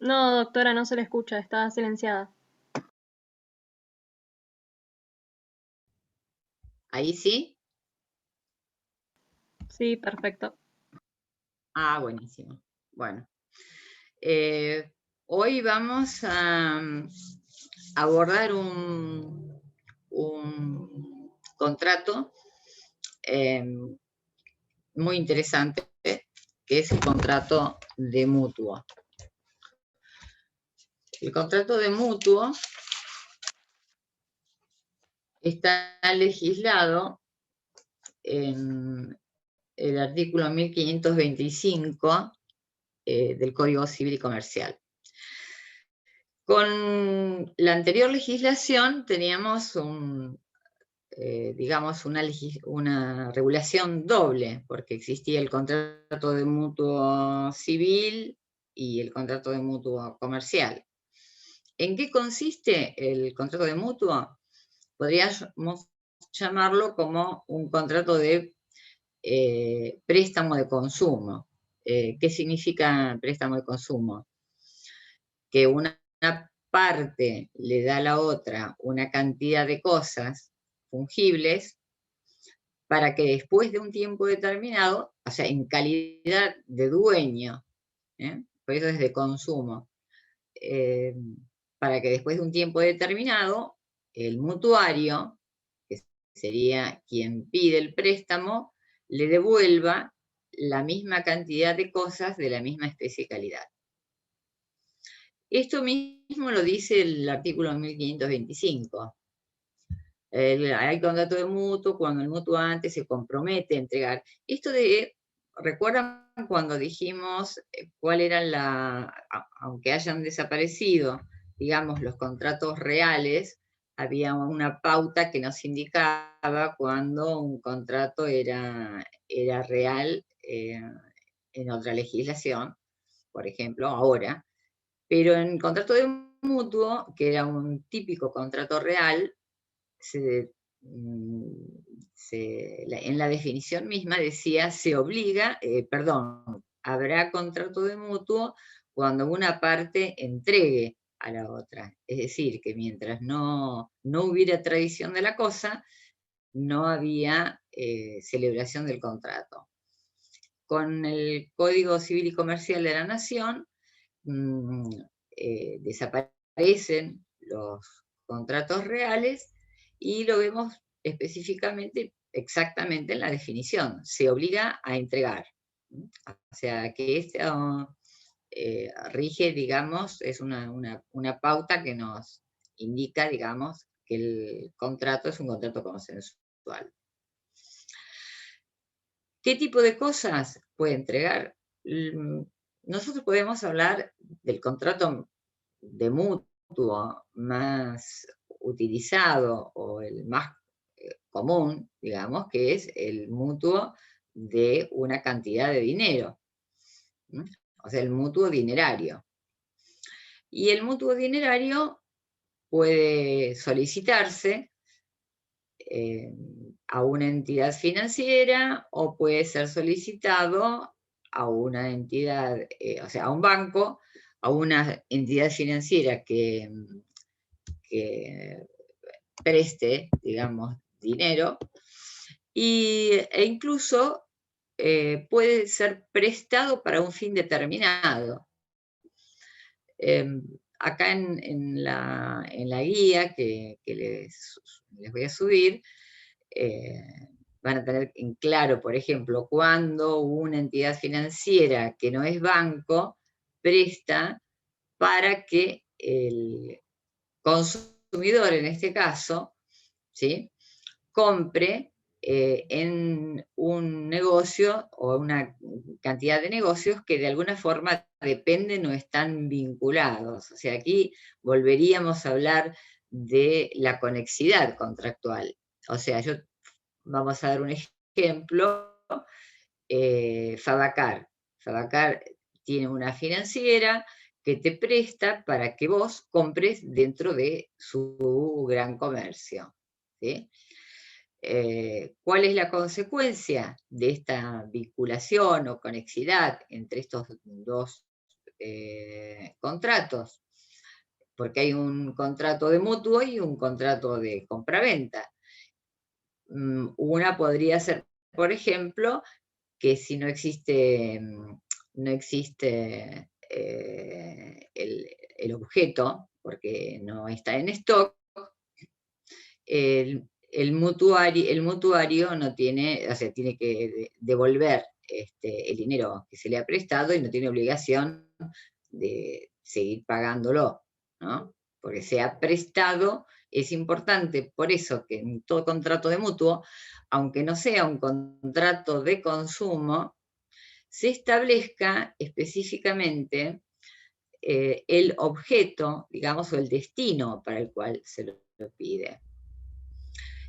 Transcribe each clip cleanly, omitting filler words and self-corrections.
No, doctora, no se le escucha, está silenciada. ¿Ahí sí? Sí, perfecto. Ah, buenísimo. Bueno, hoy vamos a abordar un contrato eh, muy interesante, que es el contrato de mutuo. El contrato de mutuo está legislado en el artículo 1525 del Código Civil y Comercial. Con la anterior legislación teníamos digamos, una regulación doble, porque existía el contrato de mutuo civil y el contrato de mutuo comercial. ¿En qué consiste el contrato de mutuo? Podríamos llamarlo como un contrato de préstamo de consumo. ¿Qué significa préstamo de consumo? Que una parte le da a la otra una cantidad de cosas fungibles para que después de un tiempo determinado, o sea, en calidad de dueño, por eso es de consumo, eh, para que después de un tiempo determinado, el mutuario, que sería quien pide el préstamo, le devuelva la misma cantidad de cosas de la misma especie y calidad. Esto mismo lo dice el artículo 1525. Hay contrato de mutuo cuando el mutuante se compromete a entregar. ¿Recuerdan cuando dijimos cuál era aunque hayan desaparecido, digamos, los contratos reales, había una pauta que nos indicaba cuando un contrato era real en otra legislación, por ejemplo, ahora? Pero en el contrato de mutuo, que era un típico contrato real, en la definición misma decía, habrá contrato de mutuo cuando una parte entregue a la otra. Es decir, que mientras no hubiera tradición de la cosa, no había celebración del contrato. Con el Código Civil y Comercial de la Nación, desaparecen los contratos reales y lo vemos específicamente, exactamente en la definición. Se obliga a entregar. O sea, que esto rige, digamos, es una pauta que nos indica, digamos, que el contrato es un contrato consensual. ¿Qué tipo de cosas puede entregar? Nosotros podemos hablar del contrato de mutuo más utilizado o el más común, digamos, que es el mutuo de una cantidad de dinero, o sea, el mutuo dinerario. Y el mutuo dinerario puede solicitarse a una entidad financiera o puede ser solicitado a una entidad, o sea, a un banco, a una entidad financiera que preste, digamos, dinero, e incluso puede ser prestado para un fin determinado. Acá en la guía que les voy a subir, van a tener en claro, por ejemplo, cuando una entidad financiera que no es banco presta para que el consumidor, en este caso, ¿sí?, compre en un negocio o una cantidad de negocios que de alguna forma dependen o están vinculados. O sea, aquí volveríamos a hablar de la conexidad contractual. O sea, vamos a dar un ejemplo, Fadacar. Fadacar tiene una financiera que te presta para que vos compres dentro de su gran comercio, ¿sí? ¿Cuál es la consecuencia de esta vinculación o conexidad entre estos dos contratos? Porque hay un contrato de mutuo y un contrato de compraventa. Una podría ser, por ejemplo, que si no existe, el objeto, porque no está en stock, el mutuario no tiene, o sea, tiene que devolver el dinero que se le ha prestado y no tiene obligación de seguir pagándolo, ¿no? Porque se ha prestado, es importante, por eso que en todo contrato de mutuo, aunque no sea un contrato de consumo, se establezca específicamente el objeto, digamos, o el destino para el cual se lo pide.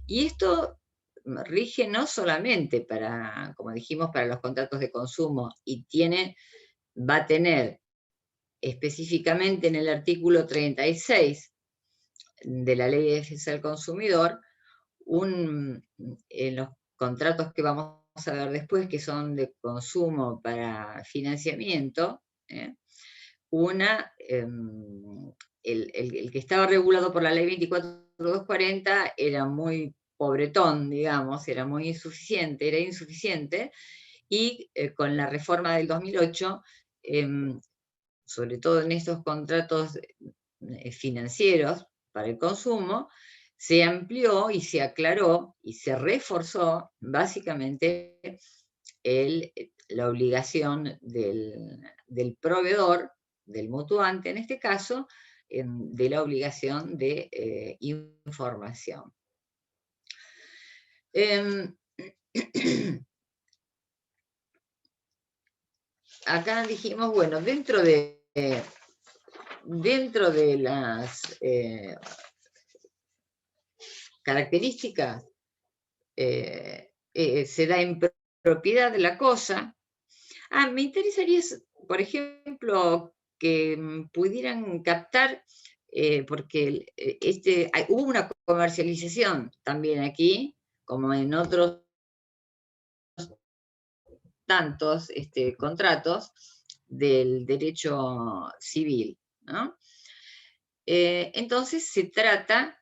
Y esto rige no solamente para, como dijimos, para los contratos de consumo, y va a tener específicamente en el artículo 36 de la Ley de Defensa del Consumidor, en los contratos que vamos a ver después, que son de consumo para financiamiento, el que estaba regulado por la Ley 24.240 era muy pobretón, digamos, era insuficiente, y con la reforma del 2008, sobre todo en estos contratos financieros para el consumo, se amplió y se aclaró y se reforzó básicamente la obligación del proveedor, del mutuante en este caso, de la obligación de información. Acá dijimos, bueno, dentro de las características, se da en propiedad de la cosa. Me interesaría, por ejemplo, que pudieran captar, porque hubo una comercialización también aquí, como en otros tantos contratos del derecho civil, ¿no? Entonces se trata,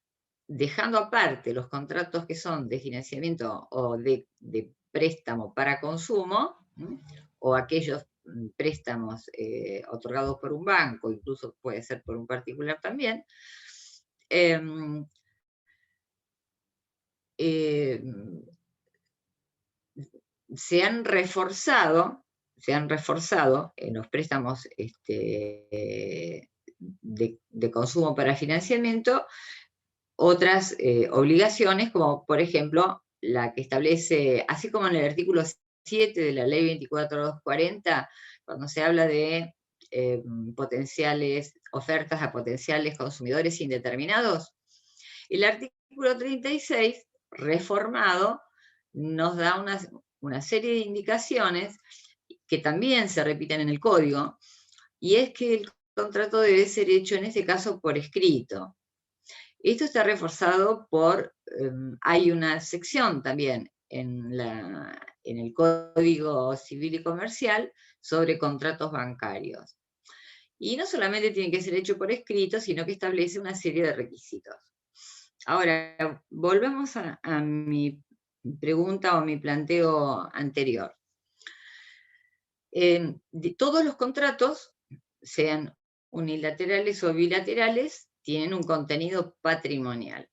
dejando aparte los contratos que son de financiamiento o de préstamo para consumo, o aquellos préstamos otorgados por un banco, incluso puede ser por un particular también, se han reforzado en los préstamos de consumo para financiamiento otras obligaciones, como por ejemplo la que establece, así como en el artículo 7 de la Ley 24.240, cuando se habla de potenciales ofertas a potenciales consumidores indeterminados, el artículo 36, reformado, nos da una serie de indicaciones que también se repiten en el código, y es que el contrato debe ser hecho en este caso por escrito. Esto está reforzado hay una sección también en el Código Civil y Comercial sobre contratos bancarios. Y no solamente tiene que ser hecho por escrito, sino que establece una serie de requisitos. Ahora, volvemos a mi pregunta o mi planteo anterior. De todos los contratos, sean unilaterales o bilaterales, tienen un contenido patrimonial.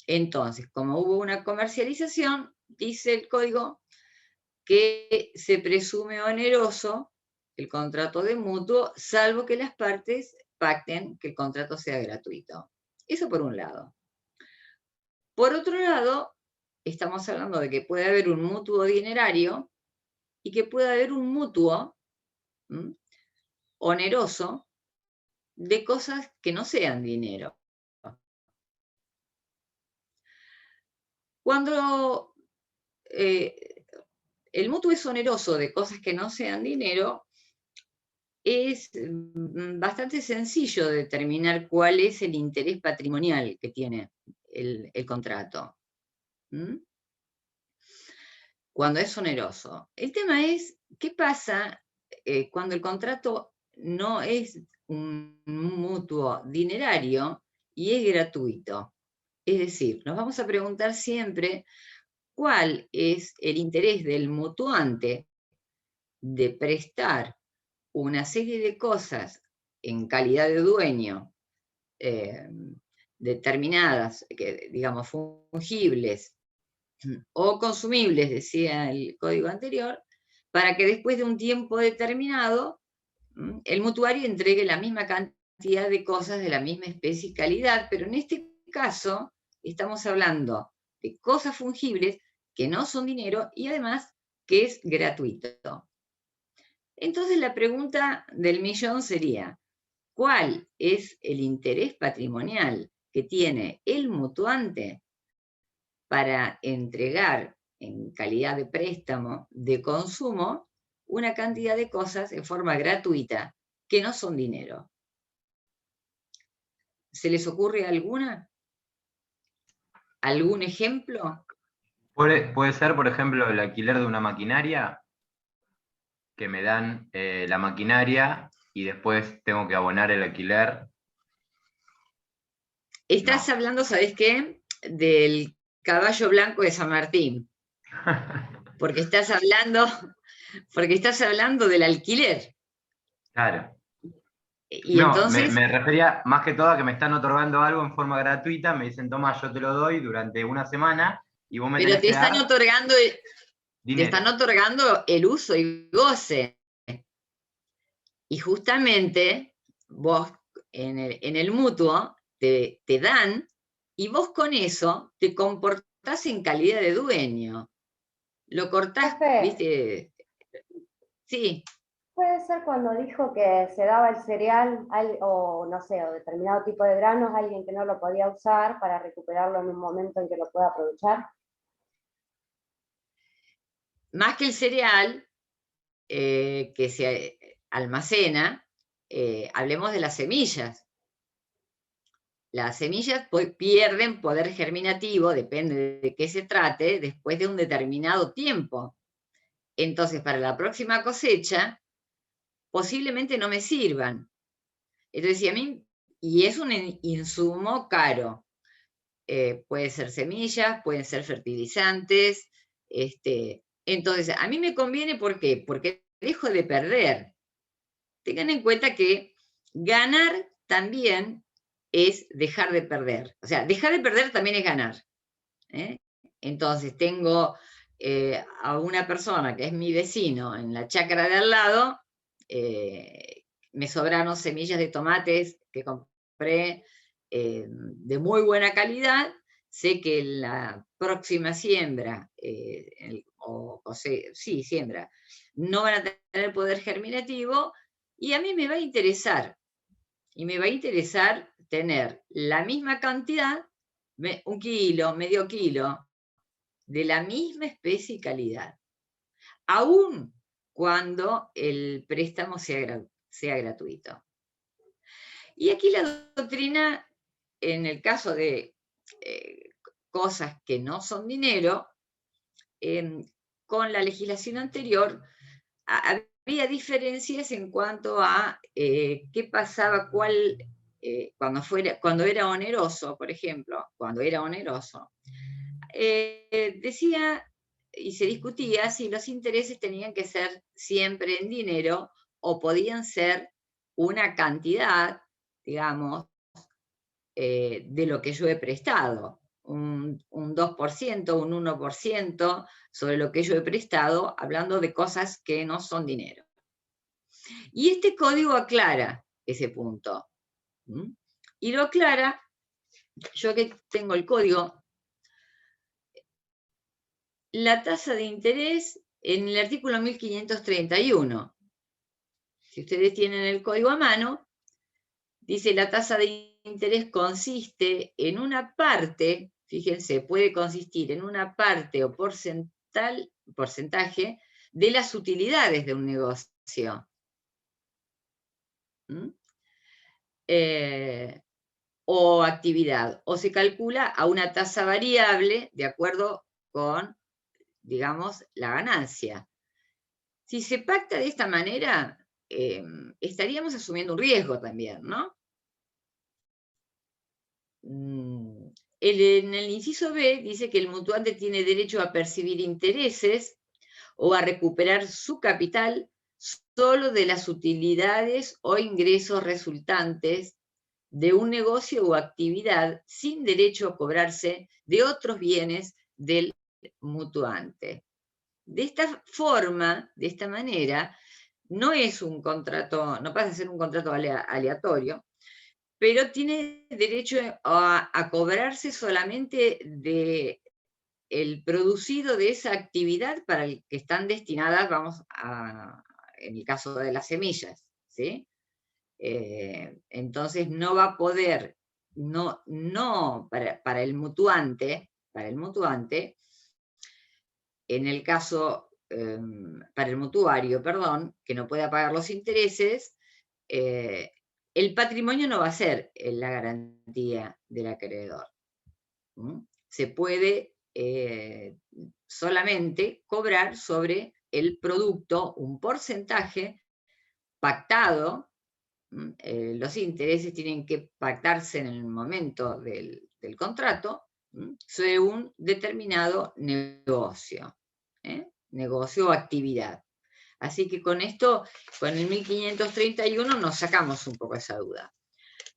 Entonces, como hubo una comercialización, dice el código que se presume oneroso el contrato de mutuo, salvo que las partes pacten que el contrato sea gratuito. Eso por un lado. Por otro lado, estamos hablando de que puede haber un mutuo dinerario y que puede haber un mutuo oneroso de cosas que no sean dinero. Cuando el mutuo es oneroso de cosas que no sean dinero, es bastante sencillo determinar cuál es el interés patrimonial que tiene el contrato. ¿Mm? Cuando es oneroso. El tema es, ¿qué pasa cuando el contrato no es un mutuo dinerario y es gratuito? Es decir, nos vamos a preguntar siempre cuál es el interés del mutuante de prestar una serie de cosas en calidad de dueño determinadas, que, digamos, fungibles o consumibles, decía el código anterior, para que después de un tiempo determinado el mutuario entregue la misma cantidad de cosas de la misma especie y calidad, pero en este caso estamos hablando de cosas fungibles que no son dinero y además que es gratuito. Entonces la pregunta del millón sería, ¿cuál es el interés patrimonial que tiene el mutuante para entregar en calidad de préstamo de consumo una cantidad de cosas en forma gratuita que no son dinero? ¿Se les ocurre alguna? ¿Algún ejemplo? Puede ser, por ejemplo, el alquiler de una maquinaria, que me dan la maquinaria y después tengo que abonar el alquiler. Estás No. hablando, ¿sabés qué? Del caballo blanco de San Martín. Porque estás hablando del alquiler. Claro. Y No, entonces, me refería más que todo a que me están otorgando algo en forma gratuita, me dicen, toma, yo te lo doy durante una semana y vos me pero tenés que dar te dinero. están otorgando el uso y goce. Y justamente vos en el mutuo te dan y vos con eso te comportás en calidad de dueño. Lo cortás, Profe, ¿viste? Sí. puede ser cuando dijo que se daba el cereal o no sé, o determinado tipo de granos a alguien que no lo podía usar para recuperarlo en un momento en que lo pueda aprovechar. Más que el cereal que se almacena, hablemos de las semillas. Las semillas pierden poder germinativo, depende de qué se trate, después de un determinado tiempo. Entonces, para la próxima cosecha, posiblemente no me sirvan. Entonces, y es un insumo caro. Puede ser semillas, pueden ser fertilizantes. Entonces, a mí me conviene, ¿por qué? Porque dejo de perder. Tengan en cuenta que ganar también es dejar de perder. O sea, dejar de perder también es ganar. Entonces, tengo a una persona que es mi vecino en la chacra de al lado, me sobraron semillas de tomates que compré de muy buena calidad. Sé que la próxima siembra, siembra, no van a tener poder germinativo y a mí me va a interesar. Y me va a interesar tener la misma cantidad, un kilo, medio kilo, de la misma especie y calidad, aun cuando el préstamo sea gratuito. Y aquí la doctrina, en el caso de cosas que no son dinero, con la legislación anterior había diferencias en cuanto a qué pasaba, cuando era oneroso, por ejemplo, cuando era oneroso. Decía y se discutía si los intereses tenían que ser siempre en dinero o podían ser una cantidad, digamos, de lo que yo he prestado, un 2%, un 1% sobre lo que yo he prestado, hablando de cosas que no son dinero. Y este código aclara ese punto. Y lo aclara, yo que tengo el código, la tasa de interés en el artículo 1531. Si ustedes tienen el código a mano, dice la tasa de interés consiste en una parte, fíjense, puede consistir en una parte o porcentaje de las utilidades de un negocio. O actividad, o se calcula a una tasa variable de acuerdo con, digamos, la ganancia. Si se pacta de esta manera, estaríamos asumiendo un riesgo también, ¿no? En el inciso B dice que el mutuante tiene derecho a percibir intereses o a recuperar su capital solo de las utilidades o ingresos resultantes de un negocio o actividad sin derecho a cobrarse de otros bienes del mutuante. De esta forma, de esta manera, no es un contrato, no pasa a ser un contrato aleatorio, pero tiene derecho a cobrarse solamente de el producido de esa actividad para el que están destinadas, en el caso de las semillas, ¿sí? Entonces no va a poder, para el mutuante, en el caso, para el mutuario, perdón, que no pueda pagar los intereses, el patrimonio no va a ser la garantía del acreedor. Se puede solamente cobrar sobre el producto un porcentaje pactado. Los intereses tienen que pactarse en el momento del contrato sobre un determinado negocio, negocio o actividad. Así que con esto, con el 1531 nos sacamos un poco esa duda.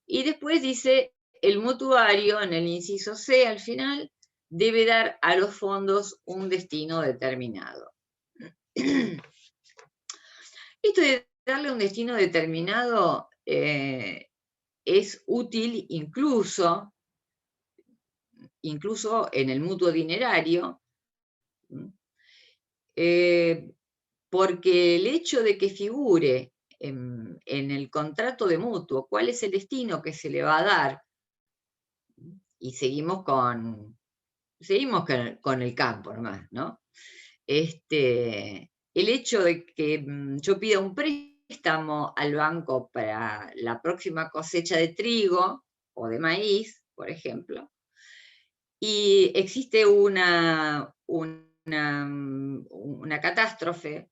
Y después dice, el mutuario, en el inciso C al final, debe dar a los fondos un destino determinado. Esto de darle un destino determinado es útil incluso en el mutuo dinerario, porque el hecho de que figure en el contrato de mutuo cuál es el destino que se le va a dar, y seguimos con el campo nomás, ¿no? El hecho de que yo pida un préstamo al banco para la próxima cosecha de trigo o de maíz, por ejemplo, y existe una catástrofe,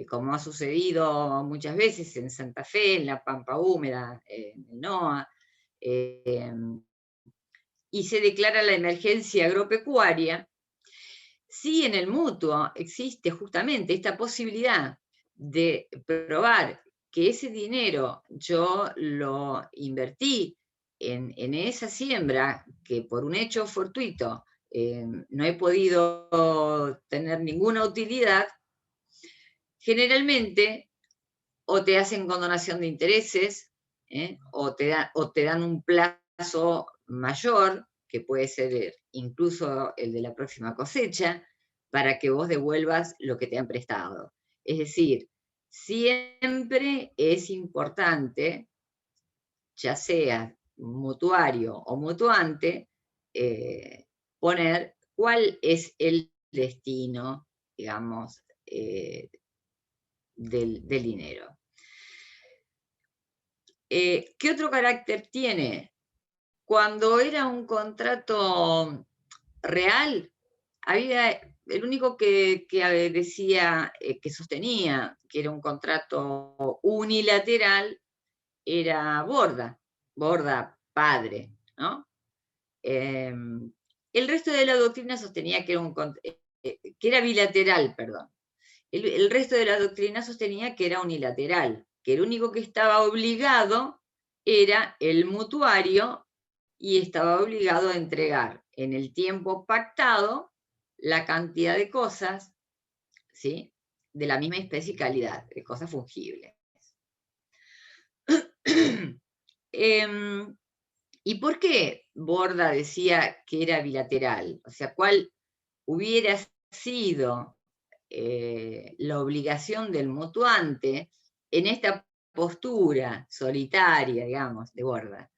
como ha sucedido muchas veces en Santa Fe, en la Pampa Húmeda, en el NOA, y se declara la emergencia agropecuaria. Si en el mutuo existe justamente esta posibilidad de probar que ese dinero yo lo invertí en esa siembra, que por un hecho fortuito no he podido tener ninguna utilidad, generalmente o te hacen condonación de intereses, o te dan un plazo mayor, que puede ser incluso el de la próxima cosecha, para que vos devuelvas lo que te han prestado. Es decir, siempre es importante, ya sea mutuario o mutuante, poner cuál es el destino, digamos, del dinero. ¿Qué otro carácter tiene? Cuando era un contrato real, el único que decía, que sostenía que era un contrato unilateral, era Borda padre, ¿no? El resto de la doctrina sostenía que era bilateral, perdón. El resto de la doctrina sostenía que era unilateral, que el único que estaba obligado era el mutuario y estaba obligado a entregar en el tiempo pactado la cantidad de cosas, ¿sí?, de la misma especie y calidad, de cosas fungibles. ¿Y por qué Borda decía que era bilateral? O sea, ¿cuál hubiera sido la obligación del mutuante en esta postura solitaria, digamos, de Borda?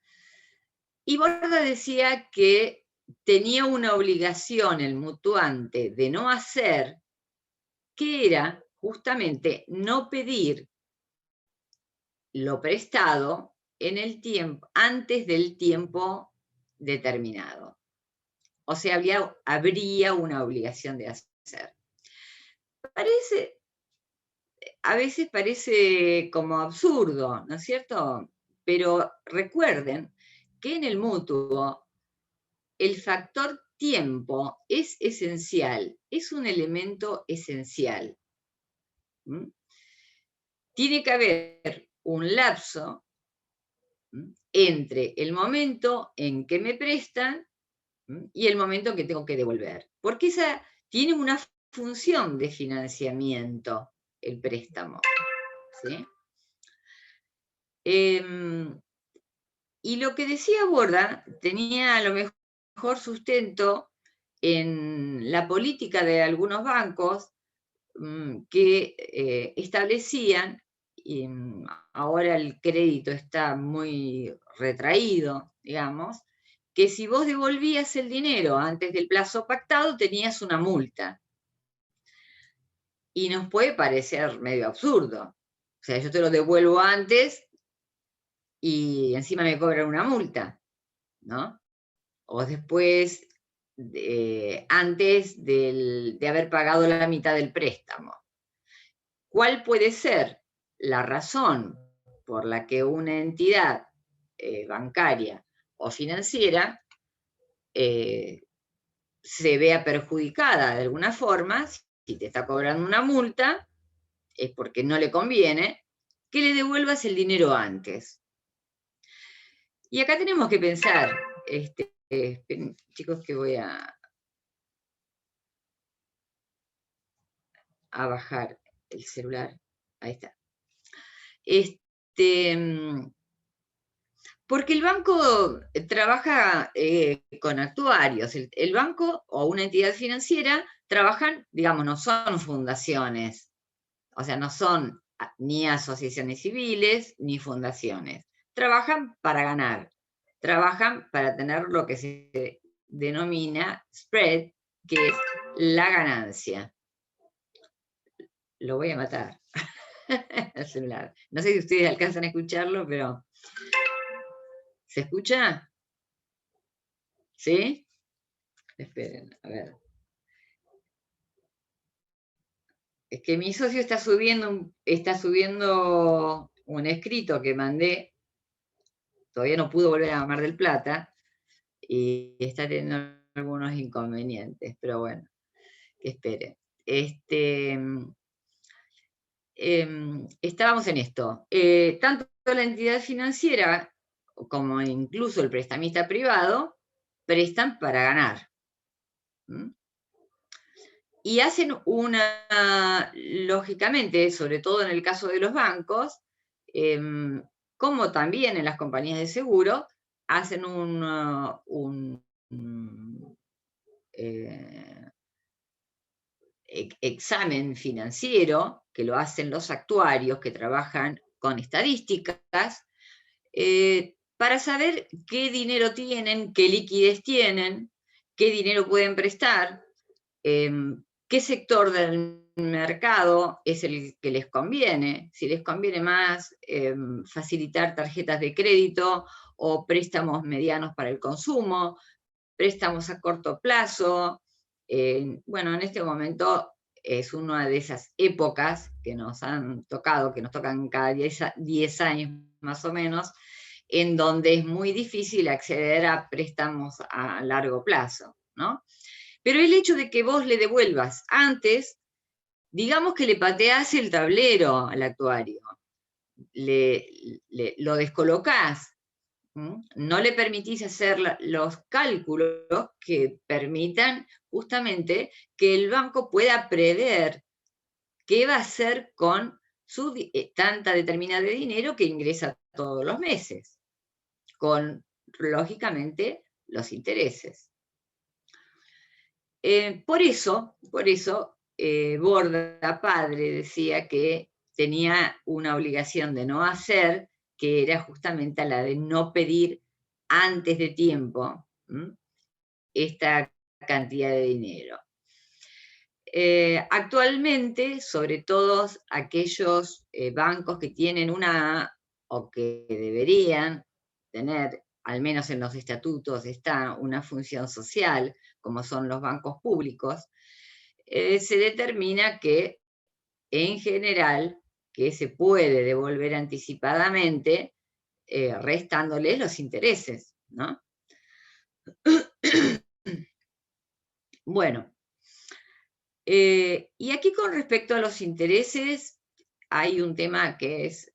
Y Borda decía que tenía una obligación el mutuante de no hacer que era justamente no pedir lo prestado en el tiempo, antes del tiempo determinado. O sea, habría una obligación de hacer. A veces parece como absurdo, ¿no es cierto? Pero recuerden que en el mutuo el factor tiempo es esencial, es un elemento esencial. ¿Mm? Tiene que haber un lapso entre el momento en que me prestan y el momento en que tengo que devolver. Porque esa tiene una función de financiamiento, el préstamo. ¿Sí? Y lo que decía Borda tenía a lo mejor sustento en la política de algunos bancos que establecían, y ahora el crédito está muy retraído, digamos, que si vos devolvías el dinero antes del plazo pactado tenías una multa. Y nos puede parecer medio absurdo. O sea, yo te lo devuelvo antes y encima me cobran una multa, ¿no? O después, antes de haber pagado la mitad del préstamo. ¿Cuál puede ser la razón por la que una entidad bancaria o financiera se vea perjudicada de alguna forma? Si te está cobrando una multa, es porque no le conviene que le devuelvas el dinero antes. Y acá tenemos que pensar, chicos, que voy a bajar el celular. Ahí está. Porque el banco trabaja con actuarios. El banco o una entidad financiera trabajan, digamos, no son fundaciones. O sea, no son ni asociaciones civiles ni fundaciones. Trabajan para ganar. Trabajan para tener lo que se denomina spread, que es la ganancia. Lo voy a matar. El celular. No sé si ustedes alcanzan a escucharlo, pero... ¿Se escucha? ¿Sí? Esperen, a ver. Es que mi socio está subiendo un escrito que mandé. Todavía no pudo volver a Mar del Plata y está teniendo algunos inconvenientes, pero bueno, que esperen. Estábamos en esto. Tanto la entidad financiera como incluso el prestamista privado prestan para ganar. Y hacen lógicamente, sobre todo en el caso de los bancos, como también en las compañías de seguro, hacen un examen financiero, que lo hacen los actuarios que trabajan con estadísticas, para saber qué dinero tienen, qué liquidez tienen, qué dinero pueden prestar, qué sector del mercado es el que les conviene, si les conviene más facilitar tarjetas de crédito o préstamos medianos para el consumo, préstamos a corto plazo. Bueno, en este momento es una de esas épocas que nos han tocado, que nos tocan cada 10 años más o menos, en donde es muy difícil acceder a préstamos a largo plazo, ¿no? Pero el hecho de que vos le devuelvas antes, digamos que le pateás el tablero al actuario, lo descolocás, no le permitís hacer los cálculos que permitan justamente que el banco pueda prever qué va a hacer con su tanta determinada de dinero que ingresa todos los meses, con, lógicamente, los intereses. Por eso, Borda padre decía que tenía una obligación de no hacer, que era justamente la de no pedir antes de tiempo esta cantidad de dinero. Actualmente, sobre todo aquellos bancos que tienen o que deberían tener, al menos en los estatutos, está una función social, como son los bancos públicos, se determina que, en general, que se puede devolver anticipadamente, restándoles los intereses, ¿no? Bueno, y aquí con respecto a los intereses, hay un tema que es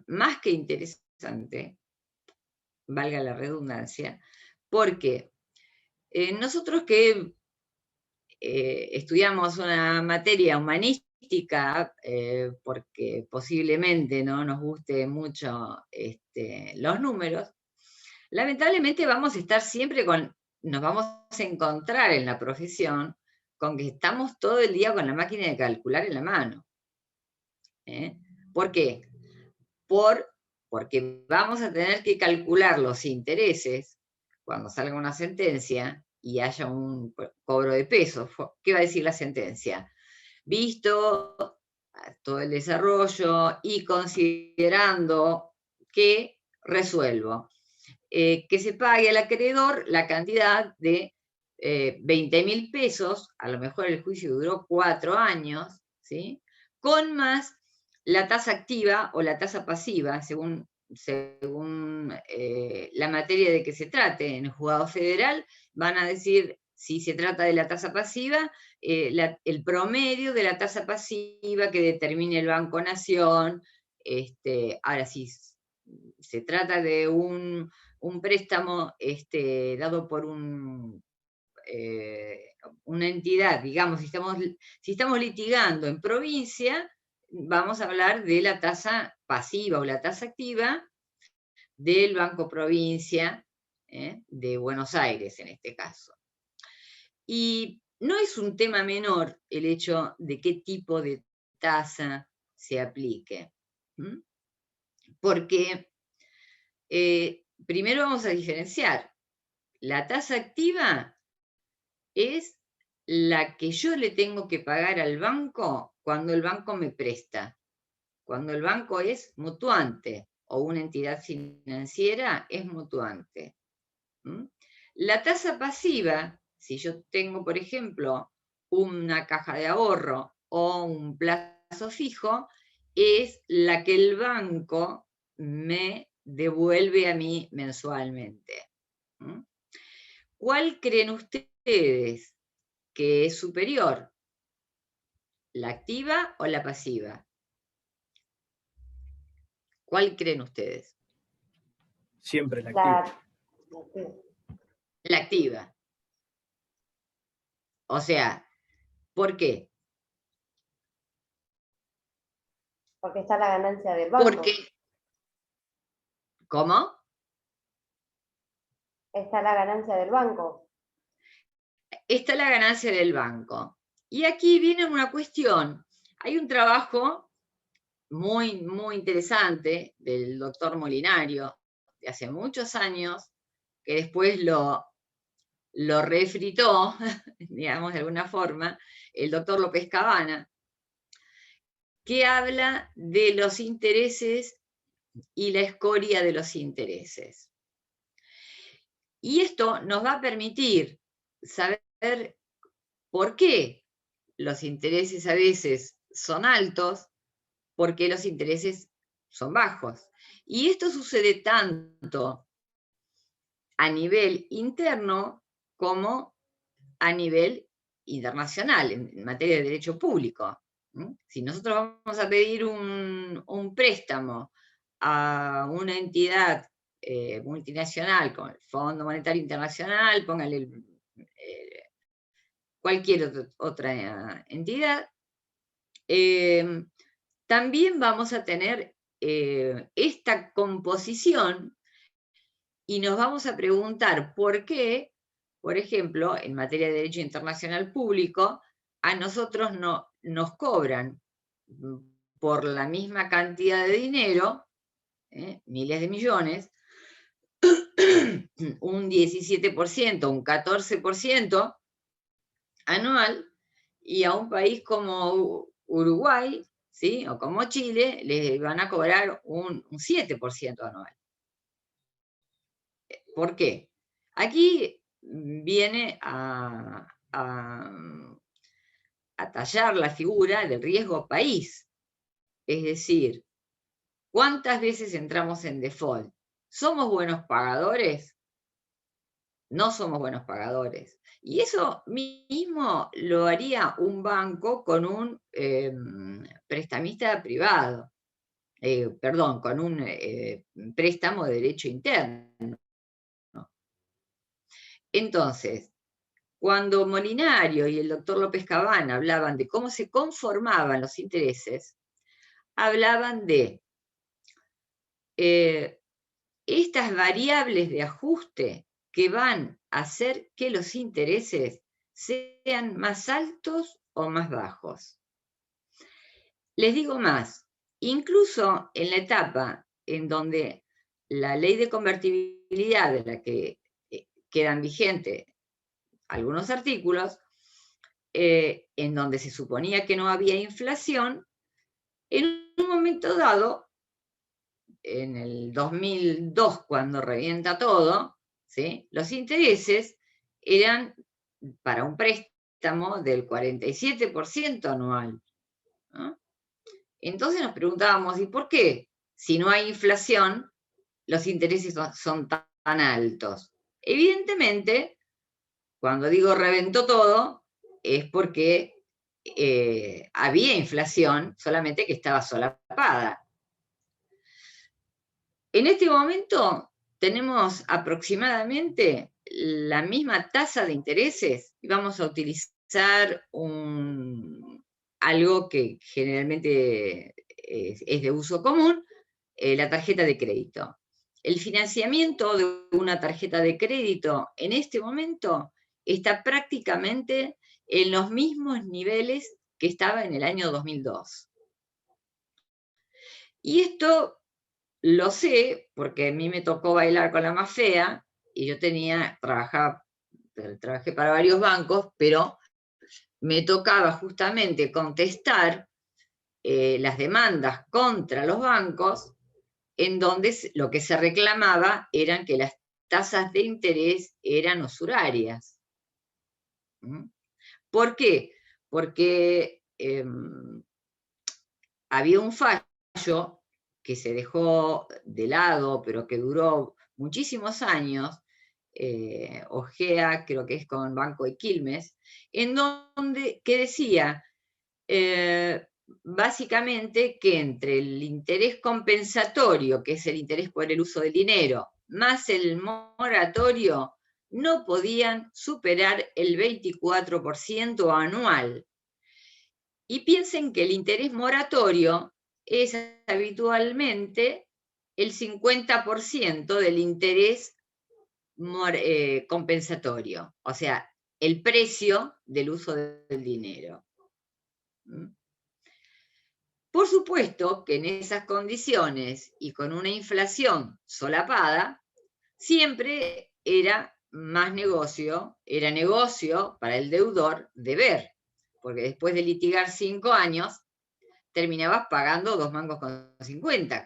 más que interesante, valga la redundancia, porque nosotros que estudiamos una materia humanística, porque posiblemente no nos guste mucho los números, lamentablemente vamos a estar siempre nos vamos a encontrar en la profesión con que estamos todo el día con la máquina de calcular en la mano. ¿Por qué? Porque vamos a tener que calcular los intereses cuando salga una sentencia y haya un cobro de pesos. ¿Qué va a decir la sentencia? Visto todo el desarrollo y considerando que resuelvo que se pague al acreedor la cantidad de 20.000 pesos, a lo mejor el juicio duró 4 años, ¿sí? Con más la tasa activa o la tasa pasiva, según la materia de que se trate. En el juzgado federal van a decir, si se trata de la tasa pasiva, el promedio de la tasa pasiva que determine el Banco Nación. Ahora, si se trata de un préstamo dado por una entidad, digamos, si estamos litigando en provincia, vamos a hablar de la tasa pasiva o la tasa activa del Banco Provincia de Buenos Aires, en este caso. Y no es un tema menor el hecho de qué tipo de tasa se aplique. Porque primero vamos a diferenciar. La tasa activa es la que yo le tengo que pagar al banco cuando el banco me presta. Cuando el banco es mutuante o una entidad financiera es mutuante. La tasa pasiva, si yo tengo, por ejemplo, una caja de ahorro o un plazo fijo, es la que el banco me devuelve a mí mensualmente. ¿Cuál creen ustedes que es superior? ¿La activa o la pasiva? ¿Cuál creen ustedes? Siempre la activa. La activa. O sea, ¿por qué? Porque está la ganancia del banco. Porque, ¿cómo? Está la ganancia del banco. Está la ganancia del banco. Y aquí viene una cuestión. Hay un trabajo muy, muy interesante del doctor Molinario, de hace muchos años, que después lo refritó, digamos de alguna forma, el doctor López Cabana, que habla de los intereses y la escoria de los intereses. Y esto nos va a permitir saber por qué los intereses a veces son altos, por qué los intereses son bajos. Y esto sucede tanto a nivel interno como a nivel internacional, en materia de derecho público. Si nosotros vamos a pedir un préstamo a una entidad multinacional, como el Fondo Monetario Internacional, póngale cualquier otra entidad, también vamos a tener esta composición y nos vamos a preguntar por qué, por ejemplo, en materia de derecho internacional público, a nosotros nos cobran por la misma cantidad de dinero, miles de millones, un 17%, un 14% anual, y a un país como Uruguay, ¿sí? O como Chile, les van a cobrar un 7% anual. ¿Por qué? Aquí viene a tallar la figura del riesgo país. Es decir, ¿cuántas veces entramos en default? ¿Somos buenos pagadores? No somos buenos pagadores. Y eso mismo lo haría un banco con un prestamista privado, perdón, con un préstamo de derecho interno. Entonces, cuando Molinario y el doctor López Cabana hablaban de cómo se conformaban los intereses, hablaban de estas variables de ajuste que van a hacer que los intereses sean más altos o más bajos. Les digo más, incluso en la etapa en donde la ley de convertibilidad de la que quedan vigentes algunos artículos, en donde se suponía que no había inflación, en un momento dado, en el 2002, cuando revienta todo, ¿sí? Los intereses eran para un préstamo del 47% anual, ¿no? Entonces nos preguntábamos, ¿y por qué? Si no hay inflación, los intereses son tan altos. Evidentemente, cuando digo reventó todo, es porque había inflación, solamente que estaba solapada. En este momento tenemos aproximadamente la misma tasa de intereses y vamos a utilizar algo que generalmente es de uso común, la tarjeta de crédito. El financiamiento de una tarjeta de crédito en este momento está prácticamente en los mismos niveles que estaba en el año 2002. Y esto lo sé porque a mí me tocó bailar con la más fea y yo trabajé para varios bancos, pero me tocaba justamente contestar las demandas contra los bancos en donde lo que se reclamaba eran que las tasas de interés eran usurarias. ¿Por qué? Porque había un fallo que se dejó de lado, pero que duró muchísimos años, Ojea, creo que es con Banco de Quilmes, en donde que decía básicamente que entre el interés compensatorio, que es el interés por el uso del dinero, más el moratorio, no podían superar el 24% anual. Y piensen que el interés moratorio es habitualmente el 50% del interés compensatorio, o sea, el precio del uso del dinero. Por supuesto que en esas condiciones y con una inflación solapada, siempre era negocio para el deudor deber, porque después de litigar 5 años, terminabas pagando 2,50 mangos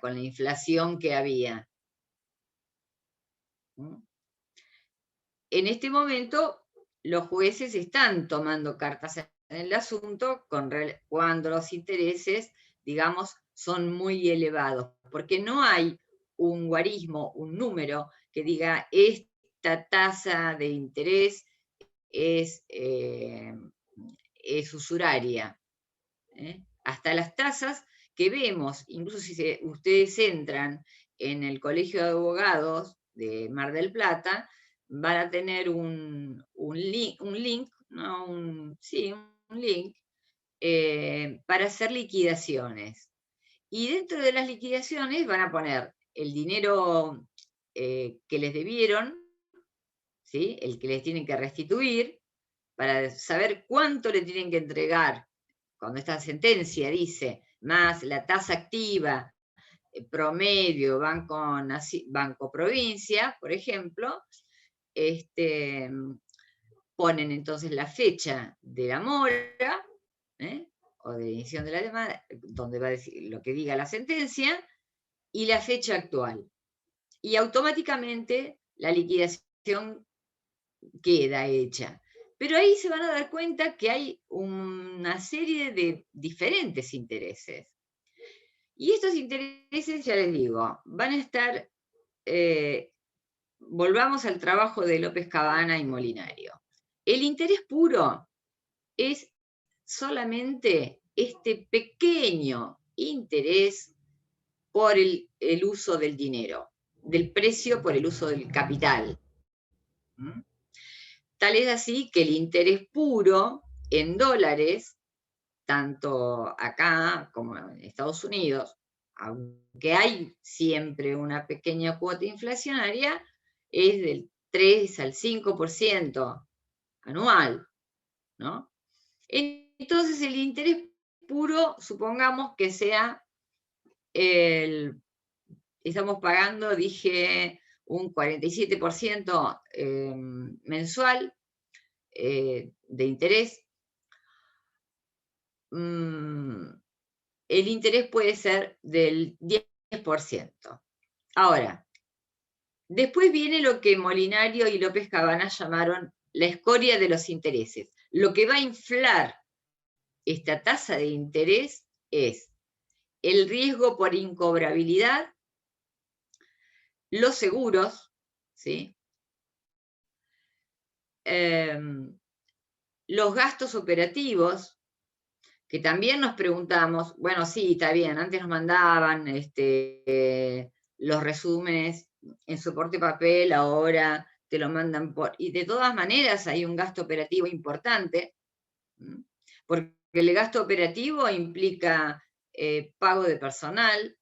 con la inflación que había. En este momento, los jueces están tomando cartas en el asunto cuando los intereses, digamos, son muy elevados, porque no hay un guarismo, un número que diga esta tasa de interés es usuraria. Hasta las tasas que vemos, incluso si ustedes entran en el Colegio de Abogados de Mar del Plata, van a tener un link, ¿no? un link para hacer liquidaciones. Y dentro de las liquidaciones van a poner el dinero que les debieron, ¿sí? El que les tienen que restituir, para saber cuánto le tienen que entregar. Cuando esta sentencia dice, más la tasa activa, promedio, Banco Provincia, por ejemplo, ponen entonces la fecha de la mora o de la iniciación de la demanda, donde va a decir lo que diga la sentencia, y la fecha actual. Y automáticamente la liquidación queda hecha. Pero ahí se van a dar cuenta que hay una serie de diferentes intereses. Y estos intereses, ya les digo, van a estar, volvamos al trabajo de López Cabana y Molinario. El interés puro es solamente este pequeño interés por el uso del dinero, del precio por el uso del capital. Tal es así que el interés puro en dólares, tanto acá como en Estados Unidos, aunque hay siempre una pequeña cuota inflacionaria, es del 3 al 5% anual, ¿no? Entonces el interés puro, supongamos que sea estamos pagando, dije, un 47% mensual de interés. El interés puede ser del 10%. Ahora, después viene lo que Molinario y López Cabana llamaron la escoria de los intereses. Lo que va a inflar esta tasa de interés es el riesgo por incobrabilidad, los seguros, ¿sí? Los gastos operativos, que también nos preguntamos, bueno, sí, está bien, antes nos mandaban los resúmenes en soporte papel, ahora te lo mandan por... Y de todas maneras hay un gasto operativo importante, porque el gasto operativo implica pago de personal,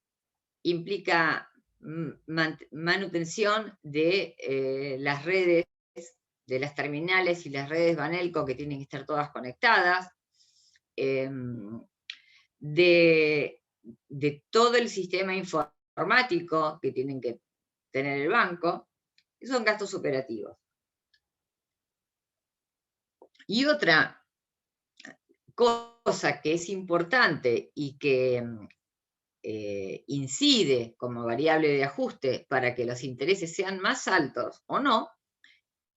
implica manutención de las redes, de las terminales y las redes Banelco que tienen que estar todas conectadas, de todo el sistema informático que tienen que tener el banco, son gastos operativos. Y otra cosa que es importante y que incide como variable de ajuste para que los intereses sean más altos o no,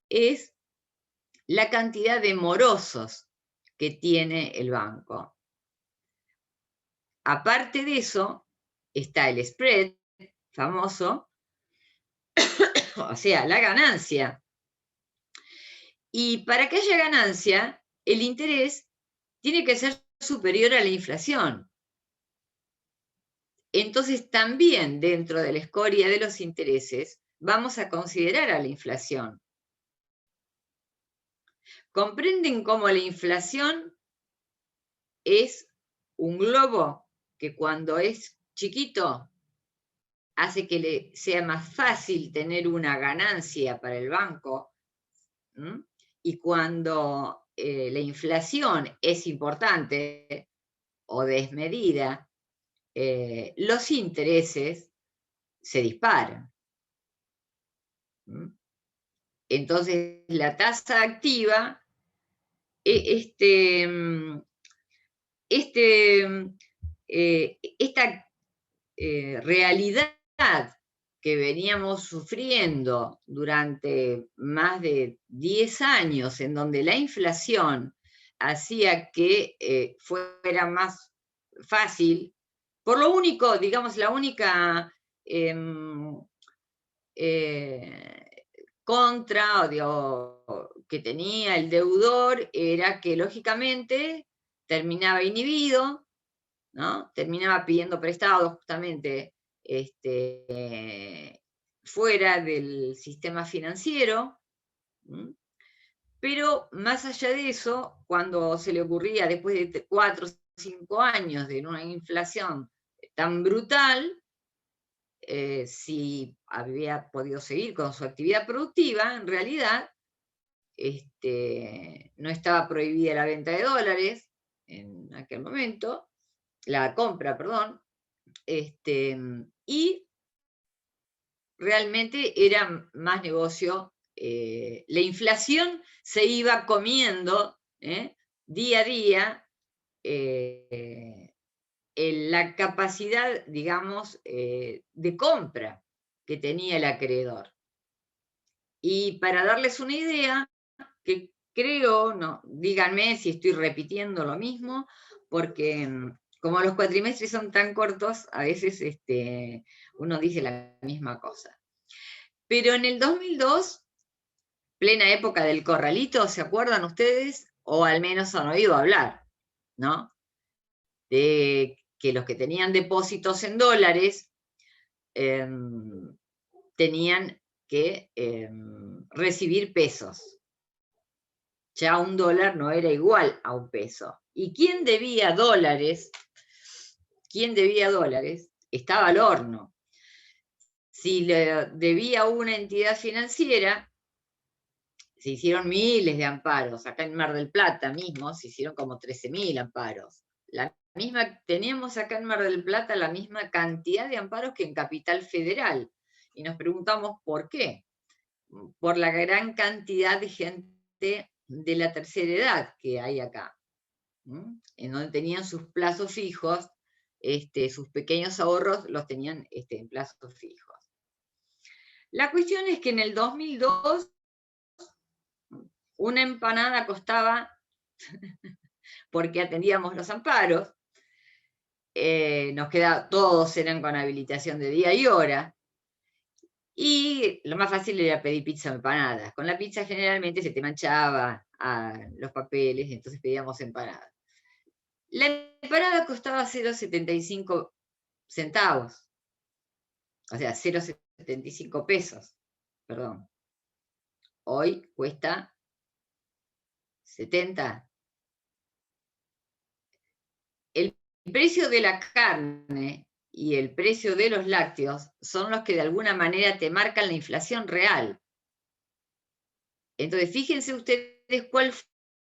es la cantidad de morosos que tiene el banco. Aparte de eso, está el spread famoso, o sea, la ganancia. Y para que haya ganancia, el interés tiene que ser superior a la inflación. Entonces, también dentro de la escoria de los intereses, vamos a considerar a la inflación. ¿Comprenden cómo la inflación es un globo que cuando es chiquito hace que le sea más fácil tener una ganancia para el banco? Y cuando la inflación es importante o desmedida, los intereses se disparan. Entonces, la tasa activa, esta realidad que veníamos sufriendo durante más de 10 años, en donde la inflación hacía que fuera más fácil, por lo único, digamos, la única contra que tenía el deudor era que lógicamente terminaba inhibido, ¿no? Terminaba pidiendo prestado justamente fuera del sistema financiero, pero más allá de eso, cuando se le ocurría después de 4 o 5 años de una inflación tan brutal, si había podido seguir con su actividad productiva, en realidad no estaba prohibida la venta de dólares en aquel momento, la compra, perdón, y realmente era más negocio. La inflación se iba comiendo día a día la capacidad, digamos, de compra que tenía el acreedor. Y para darles una idea, que creo, no, díganme si estoy repitiendo lo mismo, porque como los cuatrimestres son tan cortos, a veces uno dice la misma cosa. Pero en el 2002, plena época del corralito, ¿se acuerdan ustedes? O al menos han oído hablar, ¿no? De que los que tenían depósitos en dólares tenían que recibir pesos. Ya un dólar no era igual a un peso. ¿Y quién debía dólares? ¿Quién debía dólares? Estaba al horno. Si le debía una entidad financiera, se hicieron miles de amparos. Acá en Mar del Plata mismo se hicieron como 13.000 amparos. Teníamos acá en Mar del Plata la misma cantidad de amparos que en Capital Federal. Y nos preguntamos por qué. Por la gran cantidad de gente de la tercera edad que hay acá, en donde tenían sus plazos fijos, sus pequeños ahorros los tenían en plazos fijos. La cuestión es que en el 2002 una empanada costaba, porque atendíamos los amparos, todos eran con habilitación de día y hora, y lo más fácil era pedir pizza o empanadas. Con la pizza generalmente se te manchaba los papeles, entonces pedíamos empanadas. La empanada costaba 0,75 centavos, o sea, 0,75 pesos, perdón. Hoy cuesta 70. El precio de la carne y el precio de los lácteos son los que de alguna manera te marcan la inflación real. Entonces, fíjense ustedes cuál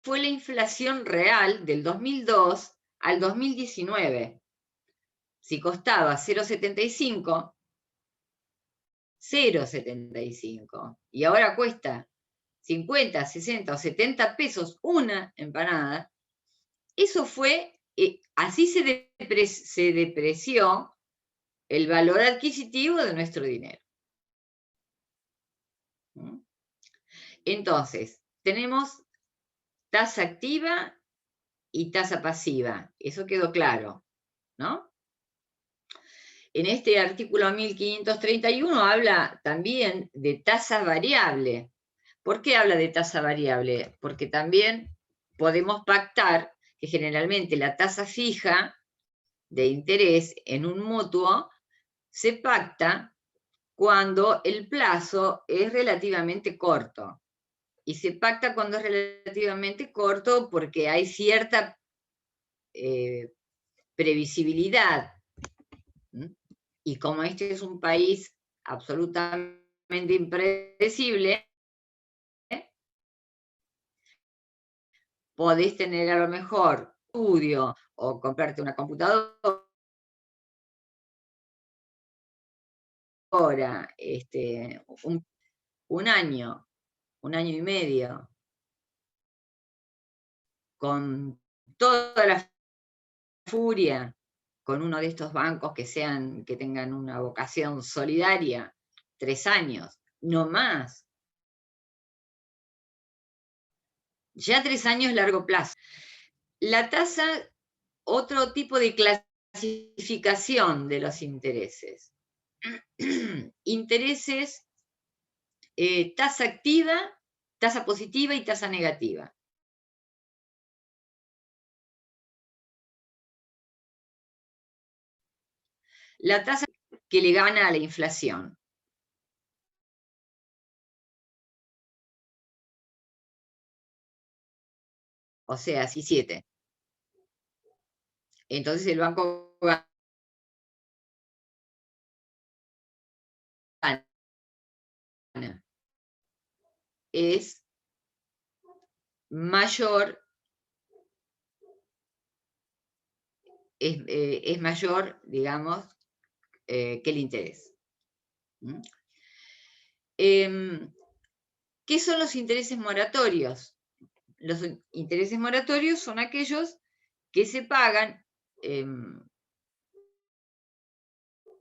fue la inflación real del 2002 al 2019. Si costaba 0,75, 0,75, y ahora cuesta 50, 60 o 70 pesos una empanada, eso fue, así se depreció el valor adquisitivo de nuestro dinero. Entonces, tenemos tasa activa y tasa pasiva, eso quedó claro, ¿no? En este artículo 1531 habla también de tasa variable. ¿Por qué habla de tasa variable? Porque también podemos pactar que generalmente la tasa fija de interés en un mutuo se pacta cuando el plazo es relativamente corto. Y se pacta cuando es relativamente corto porque hay cierta previsibilidad. Y como este es un país absolutamente impredecible, podés tener a lo mejor estudio o comprarte una computadora, un año y medio, con toda la furia, con uno de estos bancos que tengan una vocación solidaria, 3 años, no más. Ya 3 años es largo plazo. La tasa, otro tipo de clasificación de los intereses. Intereses, tasa activa, tasa positiva y tasa negativa. La tasa que le gana a la inflación. O sea, 17. Entonces el banco gana. Es mayor, digamos, que el interés. ¿Qué son los intereses moratorios? Los intereses moratorios son aquellos que se pagan,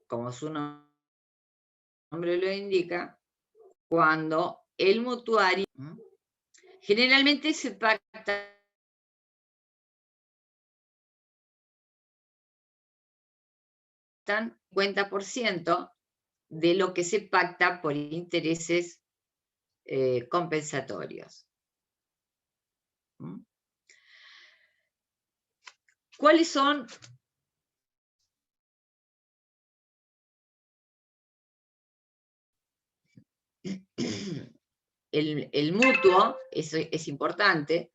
como su nombre lo indica, cuando el mutuario generalmente se pacta 50% de lo que se pacta por intereses compensatorios. ¿Cuáles son el mutuo? Eso es importante.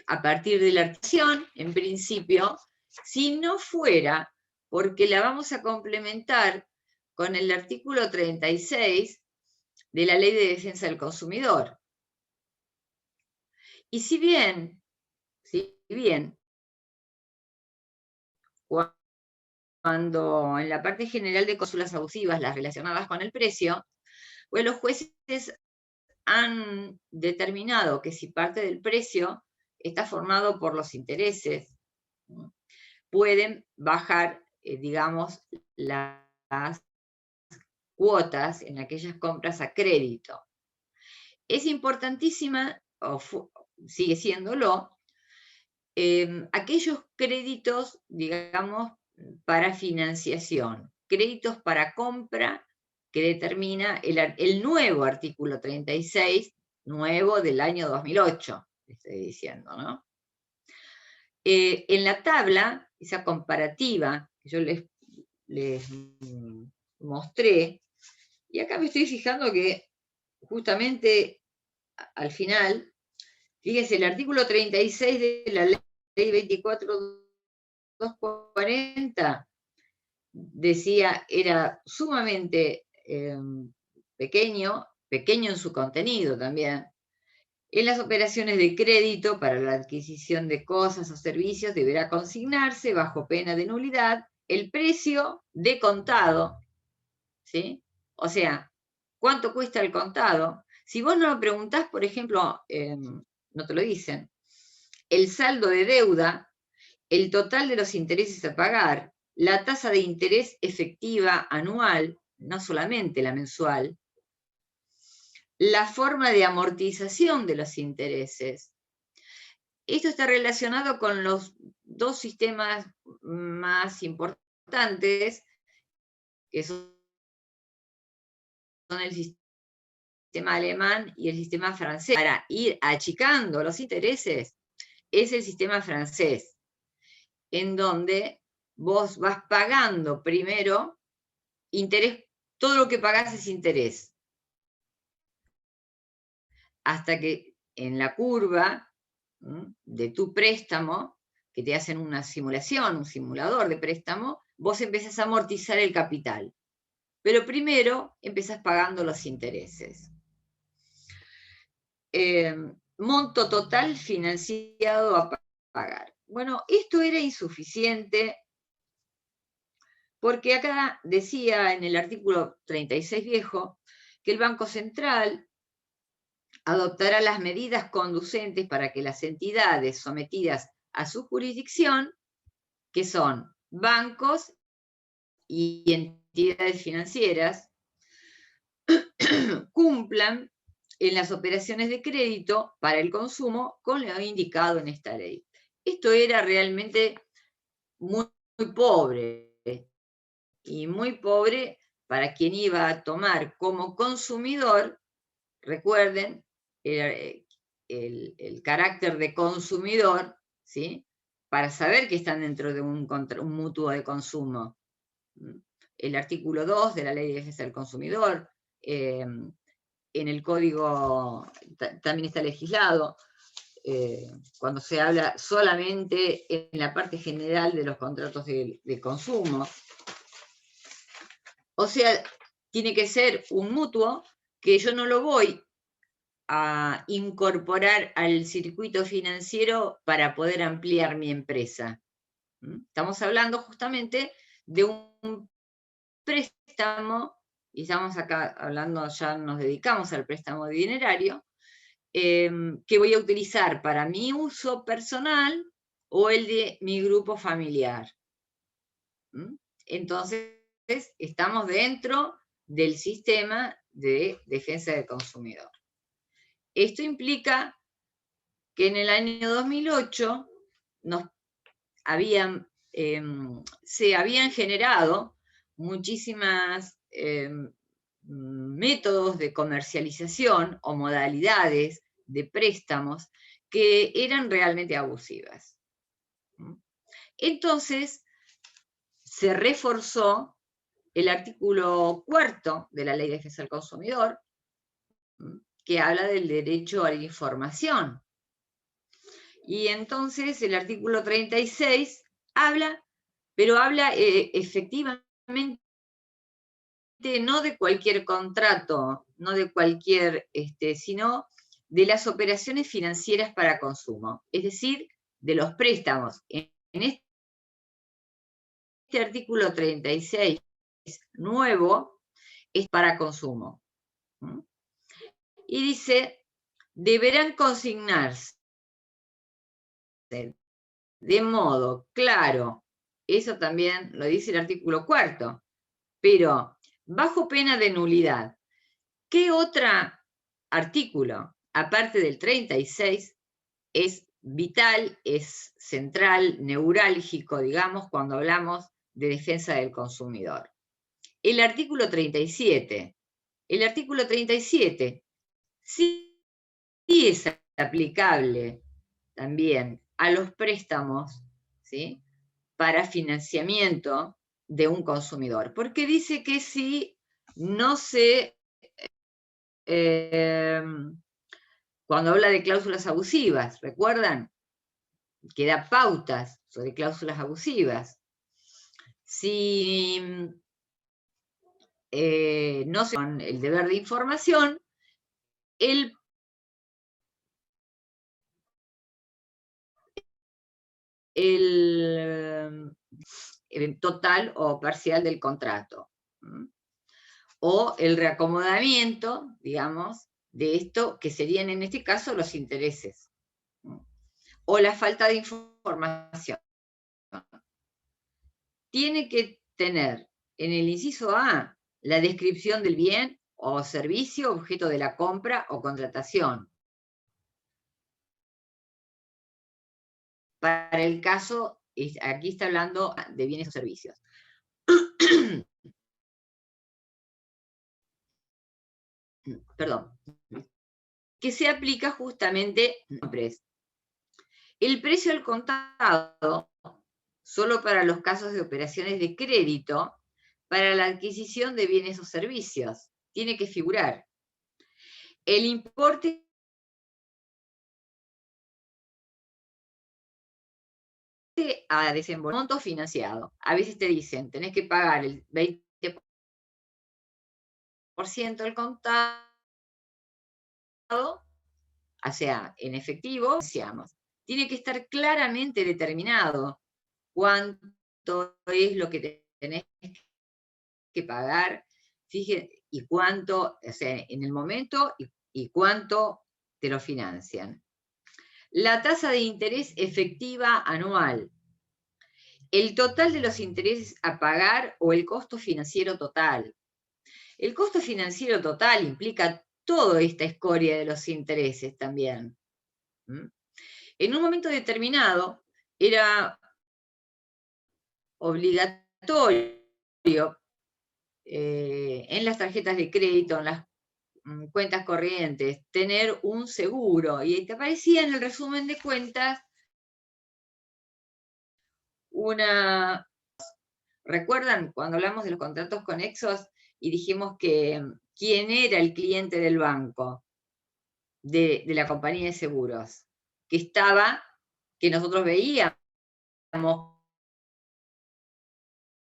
A partir de la acción, en principio, si no fuera porque la vamos a complementar con el artículo 36 de la Ley de Defensa del Consumidor. Y si bien, cuando en la parte general de cláusulas abusivas, las relacionadas con el precio, pues los jueces han determinado que si parte del precio está formado por los intereses, pueden bajar, digamos, las cuotas en aquellas compras a crédito. Es importantísima, o sigue siéndolo, aquellos créditos, digamos, para financiación, créditos para compra que determina el nuevo artículo 36, nuevo del año 2008, estoy diciendo, ¿no? En la tabla, esa comparativa que yo les mostré, y acá me estoy fijando que justamente al final, fíjese, el artículo 36 de la ley 24.240 decía, era sumamente pequeño en su contenido también. En las operaciones de crédito para la adquisición de cosas o servicios deberá consignarse bajo pena de nulidad el precio de contado, ¿sí? O sea, ¿cuánto cuesta el contado? Si vos no lo preguntás, por ejemplo, no te lo dicen, el saldo de deuda, el total de los intereses a pagar, la tasa de interés efectiva anual, no solamente la mensual, la forma de amortización de los intereses. Esto está relacionado con los dos sistemas más importantes, que son el sistema alemán y el sistema francés. Para ir achicando los intereses, es el sistema francés, en donde vos vas pagando primero interés, todo lo que pagás es interés, hasta que en la curva de tu préstamo, que te hacen una simulación, un simulador de préstamo, vos empezás a amortizar el capital. Pero primero empezás pagando los intereses. Monto total financiado a pagar. Bueno, esto era insuficiente porque acá decía en el artículo 36 viejo que el Banco Central adoptará las medidas conducentes para que las entidades sometidas a su jurisdicción, que son bancos y entidades financieras, cumplan en las operaciones de crédito para el consumo con lo indicado en esta ley. Esto era realmente muy pobre, y muy pobre para quien iba a tomar como consumidor, recuerden, el carácter de consumidor, ¿sí? Para saber que están dentro de un mutuo de consumo. El artículo 2 de la Ley de Defensa del Consumidor, en el Código también está legislado, cuando se habla solamente en la parte general de los contratos de consumo. O sea, tiene que ser un mutuo que yo no lo voy a incorporar al circuito financiero para poder ampliar mi empresa. Estamos hablando justamente de un préstamo, y estamos acá hablando, ya nos dedicamos al préstamo dinerario, que voy a utilizar para mi uso personal o el de mi grupo familiar. Entonces, estamos dentro del sistema de defensa del consumidor. Esto implica que en el año 2008 se habían generado muchísimas métodos de comercialización o modalidades de préstamos que eran realmente abusivas. Entonces, se reforzó el artículo 4 de la Ley de Defensa del Consumidor, que habla del derecho a la información. Y entonces el artículo 36 habla, pero habla efectivamente no de cualquier contrato, no de cualquier, sino de las operaciones financieras para consumo, es decir, de los préstamos. En este artículo 36 nuevo es para consumo. Y dice, deberán consignarse de modo claro, eso también lo dice el artículo 4, pero bajo pena de nulidad. ¿Qué otro artículo, aparte del 36, es vital, es central, neurálgico, digamos, cuando hablamos de defensa del consumidor? El artículo 37. El artículo 37 sí es aplicable también a los préstamos, ¿sí?, para financiamiento de un consumidor, porque dice que si no se, cuando habla de cláusulas abusivas, ¿recuerdan? Que da pautas sobre cláusulas abusivas. Si no se con el deber de información, el total o parcial del contrato. O el reacomodamiento, digamos, de esto, que serían en este caso los intereses. O la falta de información. Tiene que tener en el inciso A la descripción del bien o servicio objeto de la compra o contratación. Para el caso, aquí está hablando de bienes o servicios. Perdón. Que se aplica justamente el precio al contado, solo para los casos de operaciones de crédito, para la adquisición de bienes o servicios. Tiene que figurar. El importe a desembolsar, monto financiado. A veces te dicen, tenés que pagar el 20% del contado, o sea, en efectivo, tiene que estar claramente determinado cuánto es lo que tenés que pagar, fíjense, y cuánto, o sea, en el momento y cuánto te lo financian. La tasa de interés efectiva anual, el total de los intereses a pagar o el costo financiero total. El costo financiero total implica toda esta escoria de los intereses también. En un momento determinado era obligatorio en las tarjetas de crédito, en las cuentas corrientes, tener un seguro, y te aparecía en el resumen de cuentas una... ¿Recuerdan cuando hablamos de los contratos conexos y dijimos que quién era el cliente del banco, de la compañía de seguros? Que nosotros veíamos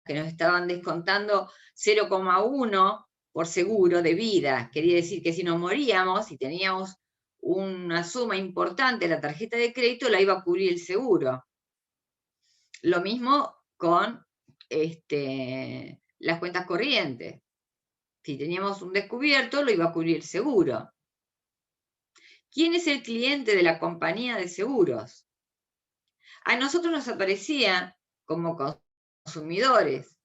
que nos estaban descontando 0,1 por seguro de vida. Quería decir que si nos moríamos y teníamos una suma importante en la tarjeta de crédito, la iba a cubrir el seguro. Lo mismo con las cuentas corrientes. Si teníamos un descubierto, lo iba a cubrir el seguro. ¿quién es el cliente de la compañía de seguros? A nosotros nos aparecía como consumidores.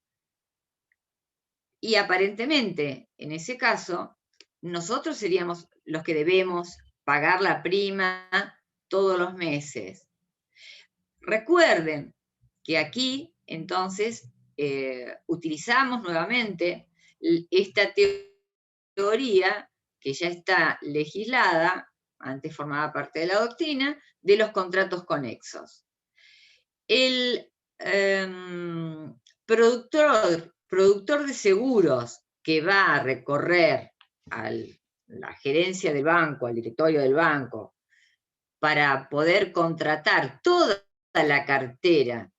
Y aparentemente, en ese caso, nosotros seríamos los que debemos pagar la prima todos los meses. Recuerden que aquí, entonces, utilizamos nuevamente esta teoría que ya está legislada, antes formaba parte de la doctrina, de los contratos conexos. El productor de seguros que va a recorrer a la gerencia del banco, al directorio del banco, para poder contratar toda la cartera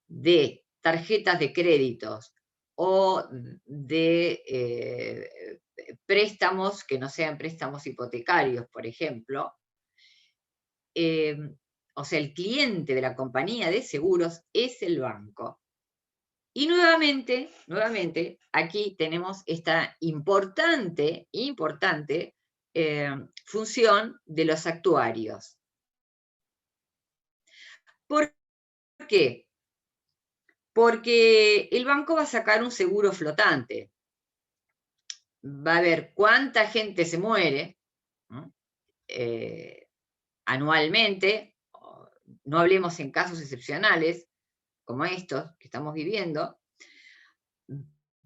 de tarjetas de créditos o de préstamos que no sean préstamos hipotecarios, por ejemplo, o sea, el cliente de la compañía de seguros es el banco. Y nuevamente, aquí tenemos esta importante función de los actuarios. ¿Por qué? Porque el banco va a sacar un seguro flotante. Va a ver cuánta gente se muere, ¿no? Anualmente, no hablemos en casos excepcionales, como estos que estamos viviendo,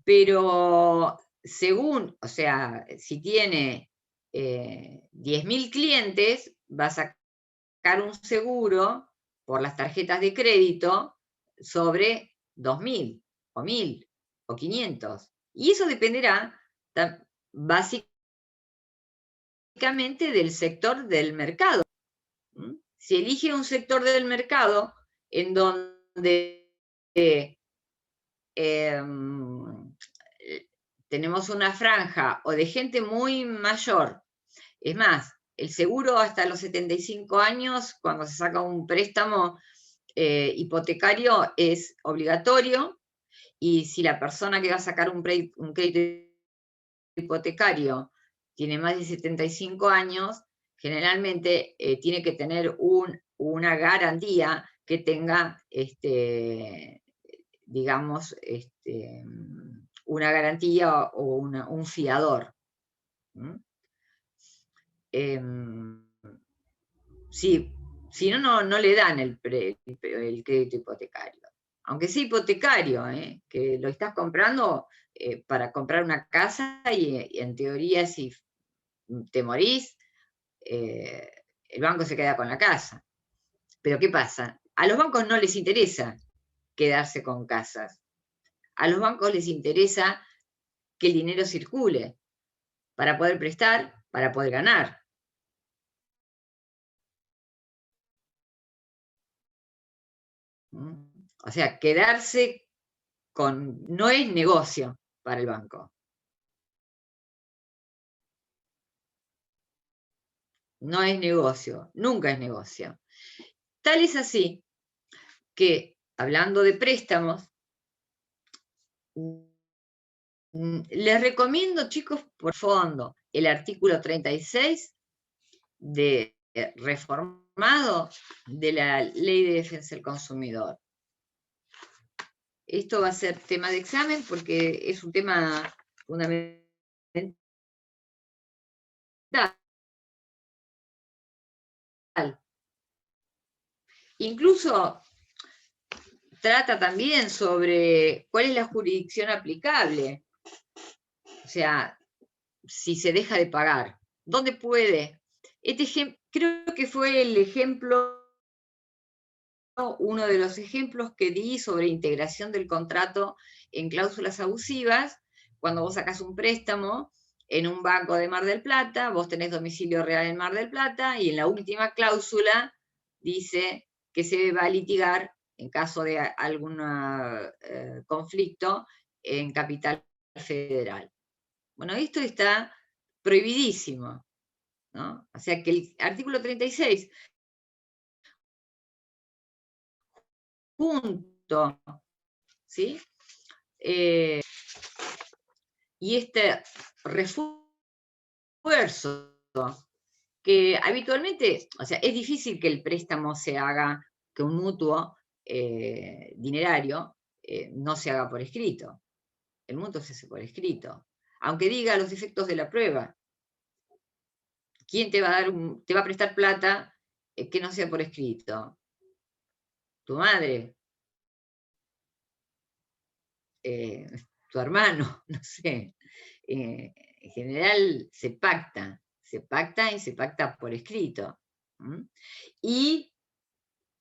pero según, o sea, si tiene 10.000 clientes, va a sacar un seguro por las tarjetas de crédito sobre 2.000, o 1.000, o 500. Y eso dependerá básicamente del sector del mercado. Si elige un sector del mercado en donde tenemos una franja o de gente muy mayor, es más, el seguro hasta los 75 años, cuando se saca un préstamo hipotecario, es obligatorio, y si la persona que va a sacar un crédito hipotecario tiene más de 75 años, generalmente tiene que tener una garantía que tenga, digamos, una garantía o un fiador. Si no, no le dan el crédito hipotecario. Aunque sea hipotecario, que lo estás comprando para comprar una casa y en teoría si te morís, el banco se queda con la casa. Pero ¿qué pasa? A los bancos no les interesa quedarse con casas. A los bancos les interesa que el dinero circule para poder prestar, para poder ganar. O sea, quedarse no es negocio para el banco. No es negocio, nunca es negocio. Tal es así que, hablando de préstamos, les recomiendo, chicos, por fondo, el artículo 36 reformado de la Ley de Defensa del Consumidor. Esto va a ser tema de examen porque es un tema fundamental. Incluso trata también sobre cuál es la jurisdicción aplicable. O sea, si se deja de pagar, ¿dónde puede? Creo que fue el ejemplo, uno de los ejemplos que di sobre integración del contrato en cláusulas abusivas, cuando vos sacás un préstamo en un banco de Mar del Plata, vos tenés domicilio real en Mar del Plata, y en la última cláusula dice que se va a litigar en caso de algún conflicto en Capital Federal. Bueno, esto está prohibidísimo, ¿no? O sea que el artículo 36, punto, ¿sí? Y este refuerzo que habitualmente, o sea, es difícil que el préstamo se haga, que un mutuo dinerario no se haga por escrito. El mutuo se hace por escrito. Aunque diga los efectos de la prueba. ¿Quién te va a dar te va a prestar plata que no sea por escrito? ¿Tu madre? ¿Tu hermano? No sé. En general se pacta y se pacta por escrito. Y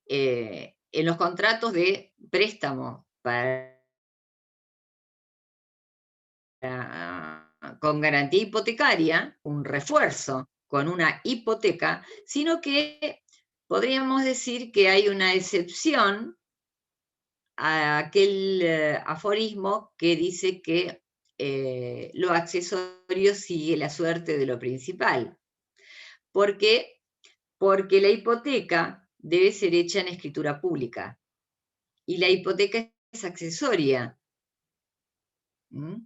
en los contratos de préstamo con garantía hipotecaria, un refuerzo con una hipoteca, sino que podríamos decir que hay una excepción a aquel aforismo que dice que lo accesorio sigue la suerte de lo principal. ¿Por qué? Porque la hipoteca debe ser hecha en escritura pública y la hipoteca es accesoria.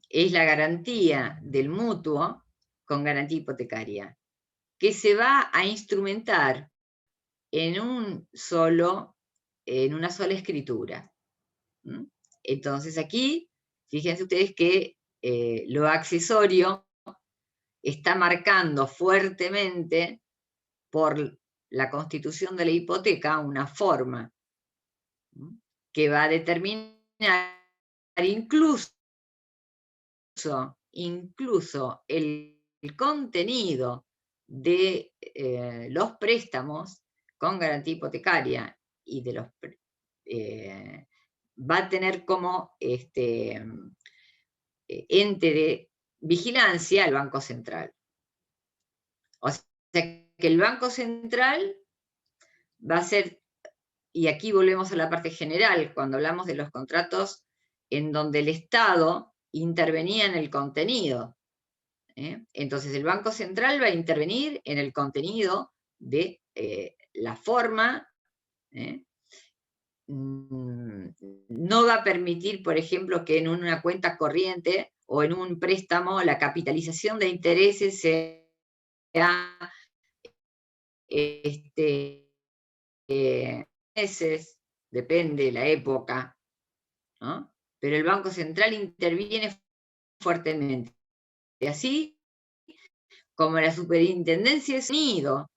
Es la garantía del mutuo con garantía hipotecaria, que se va a instrumentar en una sola escritura. Entonces aquí, fíjense ustedes que lo accesorio está marcando fuertemente por la constitución de la hipoteca una forma que va a determinar incluso el contenido de los préstamos con garantía hipotecaria y de los va a tener como ente de vigilancia el Banco Central. O sea que el Banco Central va a ser, y aquí volvemos a la parte general, cuando hablamos de los contratos en donde el Estado intervenía en el contenido. Entonces el Banco Central va a intervenir en el contenido de la forma. No va a permitir, por ejemplo, que en una cuenta corriente o en un préstamo la capitalización de intereses sea meses, depende de la época, ¿no? Pero el Banco Central interviene fuertemente. Y así como la superintendencia de sonido.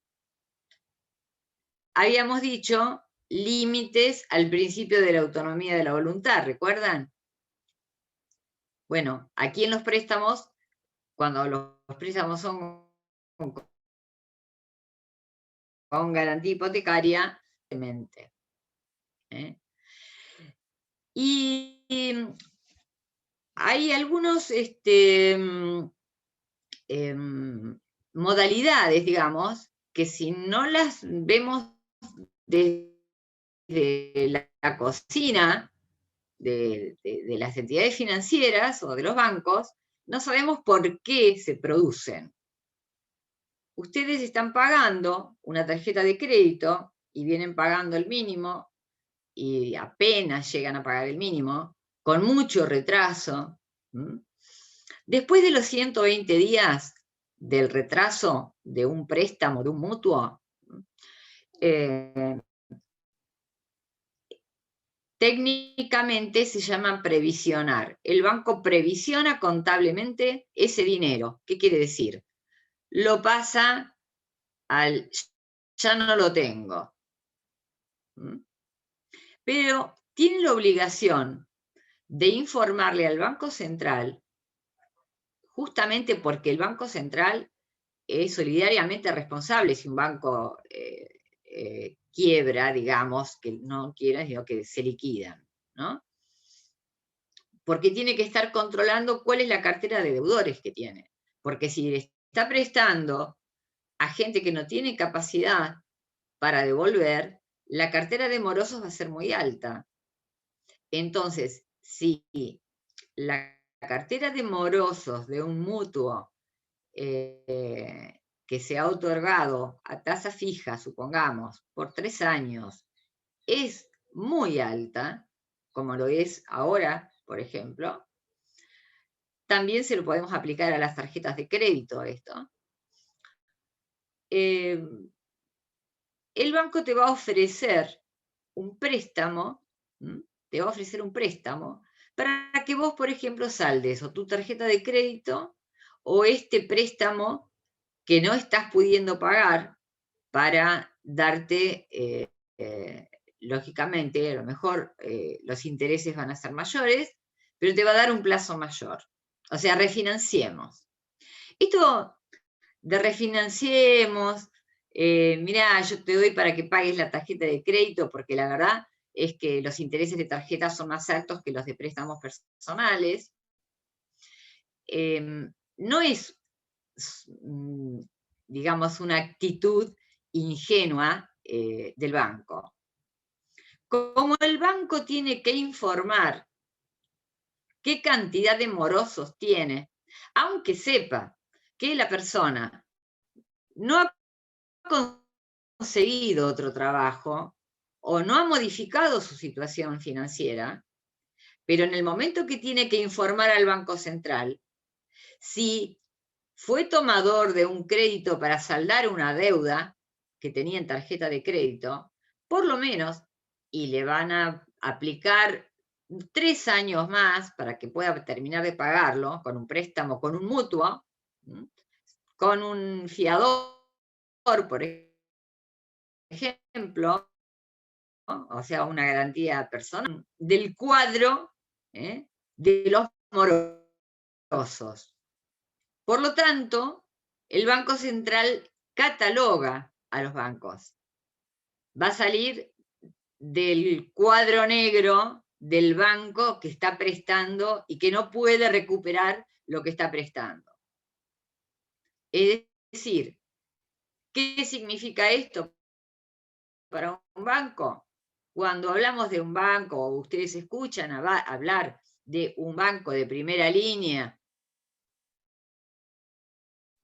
Habíamos dicho límites al principio de la autonomía de la voluntad, ¿recuerdan? Bueno, aquí en los préstamos, cuando los préstamos son con garantía hipotecaria, y hay algunos modalidades, digamos, que si no las vemos desde la cocina de las entidades financieras o de los bancos, no sabemos por qué se producen. Ustedes están pagando una tarjeta de crédito y vienen pagando el mínimo y apenas llegan a pagar el mínimo, con mucho retraso. Después de los 120 días del retraso de un préstamo, de un mutuo, técnicamente se llama previsionar. El banco previsiona contablemente ese dinero. ¿Qué quiere decir? Lo pasa al ya no lo tengo. Pero tiene la obligación de informarle al Banco Central, justamente porque el Banco Central es solidariamente responsable si un banco quiebra, digamos, que no quiera, sino que se liquidan, ¿no? Porque tiene que estar controlando cuál es la cartera de deudores que tiene. Porque si le está prestando a gente que no tiene capacidad para devolver, la cartera de morosos va a ser muy alta. Entonces, si la cartera de morosos de un mutuo que se ha otorgado a tasa fija, supongamos, por 3 años, es muy alta, como lo es ahora, por ejemplo, también se lo podemos aplicar a las tarjetas de crédito esto. el banco te va a ofrecer un préstamo, te va a ofrecer un préstamo para que vos, por ejemplo, saldes o tu tarjeta de crédito o este préstamo que no estás pudiendo pagar para darte, lógicamente, a lo mejor los intereses van a ser mayores, pero te va a dar un plazo mayor. O sea, refinanciemos. Esto de refinanciemos, mirá, yo te doy para que pagues la tarjeta de crédito, porque la verdad es que los intereses de tarjeta son más altos que los de préstamos personales. No es, digamos, una actitud ingenua del banco. Como el banco tiene que informar qué cantidad de morosos tiene, aunque sepa que la persona no ha conseguido otro trabajo o no ha modificado su situación financiera, pero en el momento que tiene que informar al Banco Central, si fue tomador de un crédito para saldar una deuda que tenía en tarjeta de crédito, por lo menos, y le van a aplicar 3 años más para que pueda terminar de pagarlo con un préstamo, con un mutuo, con un fiador, por ejemplo, ¿no? O sea, una garantía personal del cuadro de los morosos. Por lo tanto, el Banco Central cataloga a los bancos. Va a salir del cuadro negro del banco que está prestando y que no puede recuperar lo que está prestando. Es decir, ¿qué significa esto para un banco? Cuando hablamos de un banco, o ustedes escuchan hablar de un banco de primera línea,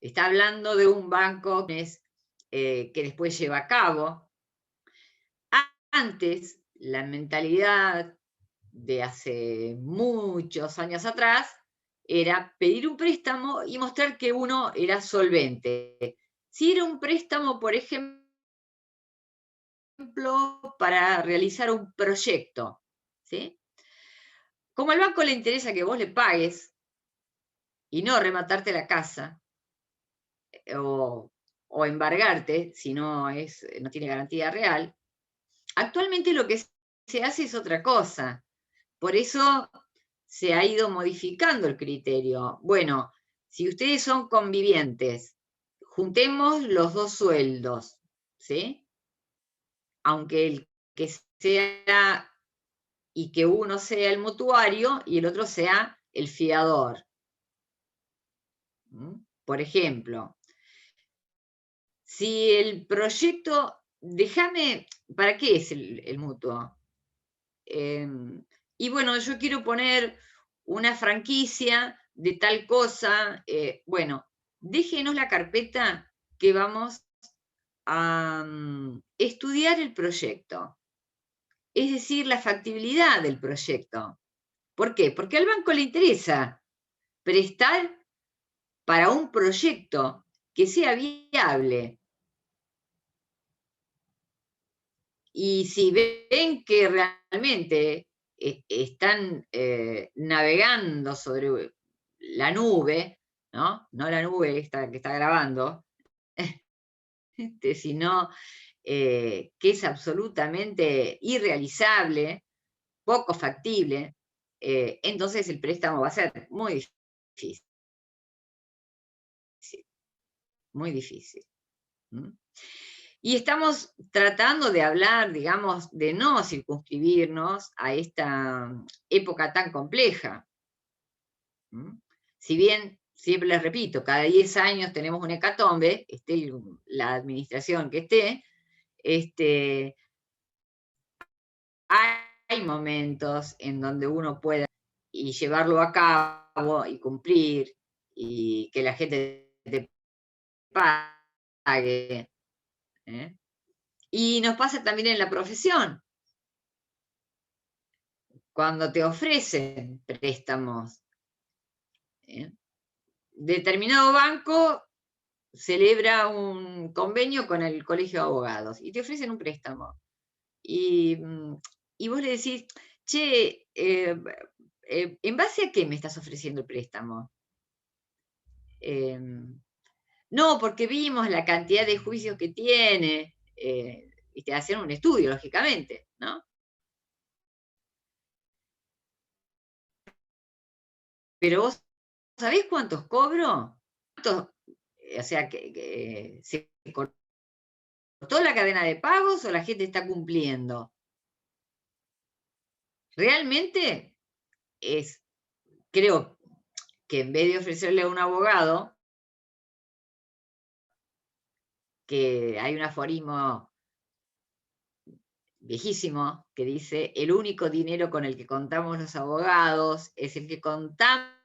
está hablando de un banco que después lleva a cabo. Antes, la mentalidad de hace muchos años atrás era pedir un préstamo y mostrar que uno era solvente. Si era un préstamo, por ejemplo, para realizar un proyecto, ¿sí? Como al banco le interesa que vos le pagues y no rematarte la casa o embargarte si no tiene garantía real, actualmente lo que se hace es otra cosa. Por eso se ha ido modificando el criterio. Bueno, si ustedes son convivientes, juntemos los 2 sueldos, ¿sí? Aunque el que sea y que uno sea el mutuario y el otro sea el fiador. Por ejemplo, si el proyecto, ¿para qué es el mutuo? Y bueno, yo quiero poner una franquicia de tal cosa, bueno, déjenos la carpeta que vamos a estudiar el proyecto. Es decir, la factibilidad del proyecto. ¿Por qué? Porque al banco le interesa prestar para un proyecto que sea viable. Y si ven que realmente están navegando sobre la nube, ¿no? No la nube que está grabando, sino que es absolutamente irrealizable, poco factible, entonces el préstamo va a ser muy difícil. Muy difícil. Y estamos tratando de hablar, digamos, de no circunscribirnos a esta época tan compleja. Si bien, siempre les repito, cada 10 años tenemos una hecatombe, esté la administración que esté, hay momentos en donde uno puede y llevarlo a cabo y cumplir y que la gente te pague. Y nos pasa también en la profesión. Cuando te ofrecen préstamos, determinado banco celebra un convenio con el Colegio de Abogados y te ofrecen un préstamo. Y vos le decís, che, ¿en base a qué me estás ofreciendo el préstamo? No, porque vimos la cantidad de juicios que tiene, y te hacen un estudio, lógicamente, ¿no? Pero vos ¿sabés cuántos cobro? O sea, que se cortó la cadena de pagos o la gente está cumpliendo. Realmente creo que en vez de ofrecerle a un abogado, que hay un aforismo viejísimo que dice, el único dinero con el que contamos los abogados es el que contamos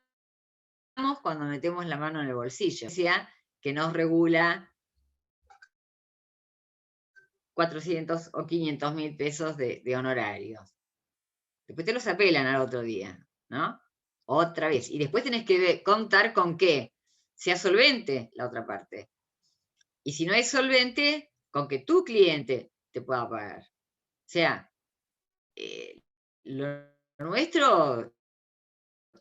cuando metemos la mano en el bolsillo. O sea, que nos regula 400 o 500 mil pesos de honorarios. Después te los apelan al otro día, ¿no? Otra vez. Y después tenés que contar con que sea solvente la otra parte. Y si no es solvente, con que tu cliente te pueda pagar. O sea, lo nuestro,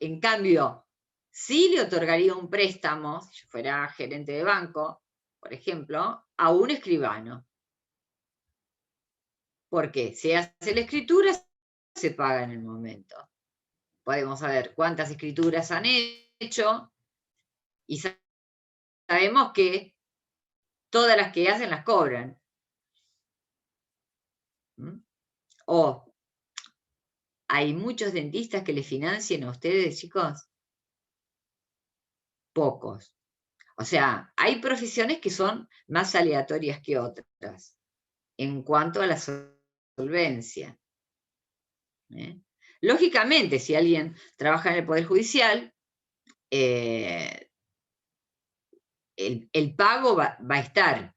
en cambio, sí le otorgaría un préstamo, si yo fuera gerente de banco, por ejemplo, a un escribano. Porque si hace la escritura, se paga en el momento. Podemos saber cuántas escrituras han hecho y sabemos que todas las que hacen las cobran. O hay muchos dentistas que le financien a ustedes, chicos. Pocos. O sea, hay profesiones que son más aleatorias que otras en cuanto a la solvencia. Lógicamente, si alguien trabaja en el Poder Judicial, el pago va a estar.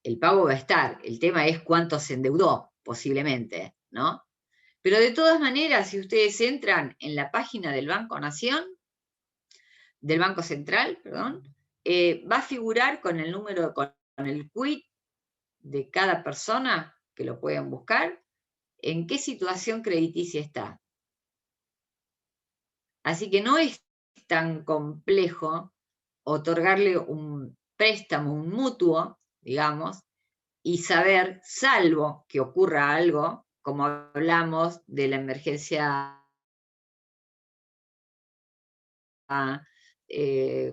El pago va a estar. El tema es cuánto se endeudó, posiblemente, ¿no? Pero de todas maneras, si ustedes entran en la página del Banco Nación, del Banco Central, perdón, va a figurar con el número, con el quit de cada persona, que lo pueden buscar, en qué situación crediticia está. Así que no es tan complejo otorgarle un préstamo, un mutuo, digamos, y saber, salvo que ocurra algo, como hablamos de la emergencia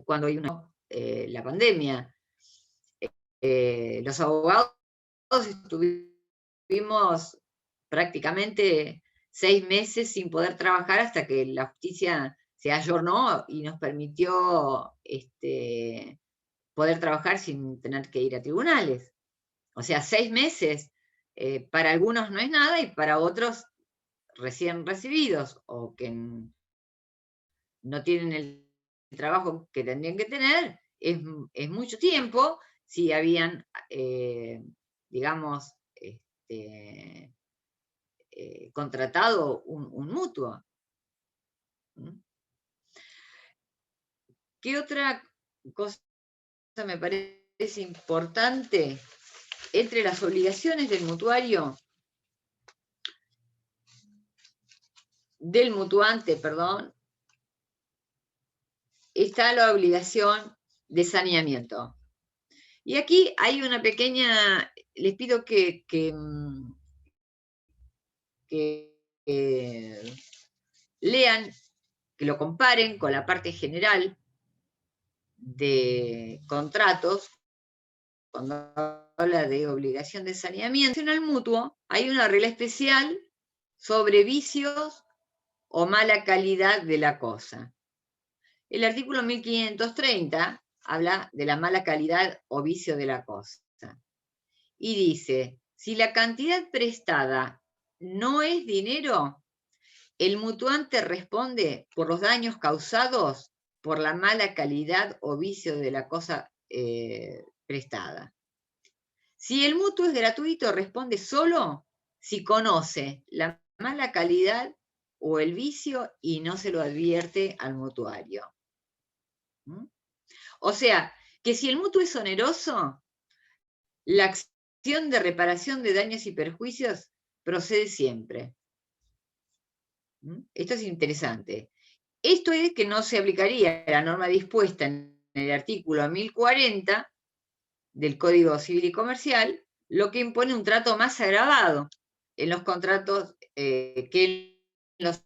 cuando hay la pandemia. Los abogados estuvimos prácticamente 6 meses sin poder trabajar hasta que la justicia se ayornó y nos permitió poder trabajar sin tener que ir a tribunales. O sea, 6 meses para algunos no es nada y para otros recién recibidos o que no tienen el trabajo que tendrían que tener, es mucho tiempo si habían, digamos, contratado un mutuo. ¿Qué otra cosa me parece importante? Entre las obligaciones del mutuario, del mutuante, perdón, está la obligación de saneamiento. Y aquí hay una pequeña, les pido que lean, que lo comparen con la parte general de contratos, cuando habla de obligación de saneamiento. En el mutuo hay una regla especial sobre vicios o mala calidad de la cosa. El artículo 1530 habla de la mala calidad o vicio de la cosa. Y dice, si la cantidad prestada no es dinero, el mutuante responde por los daños causados por la mala calidad o vicio de la cosa prestada. Si el mutuo es gratuito, responde solo si conoce la mala calidad o el vicio y no se lo advierte al mutuario. O sea, que si el mutuo es oneroso, la acción de reparación de daños y perjuicios procede siempre. Esto es interesante. Esto es que no se aplicaría a la norma dispuesta en el artículo 1040 del Código Civil y Comercial, lo que impone un trato más agravado en los contratos que en los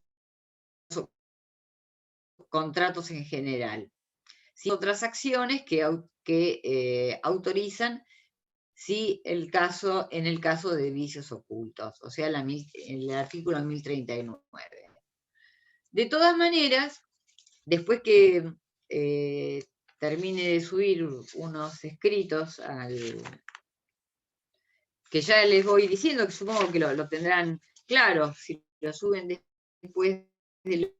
contratos en general. Sin otras acciones que autorizan en el caso de vicios ocultos, o sea, el artículo 1039. De todas maneras, después que termine de subir unos escritos que ya les voy diciendo, que supongo que lo tendrán claro, si lo suben después del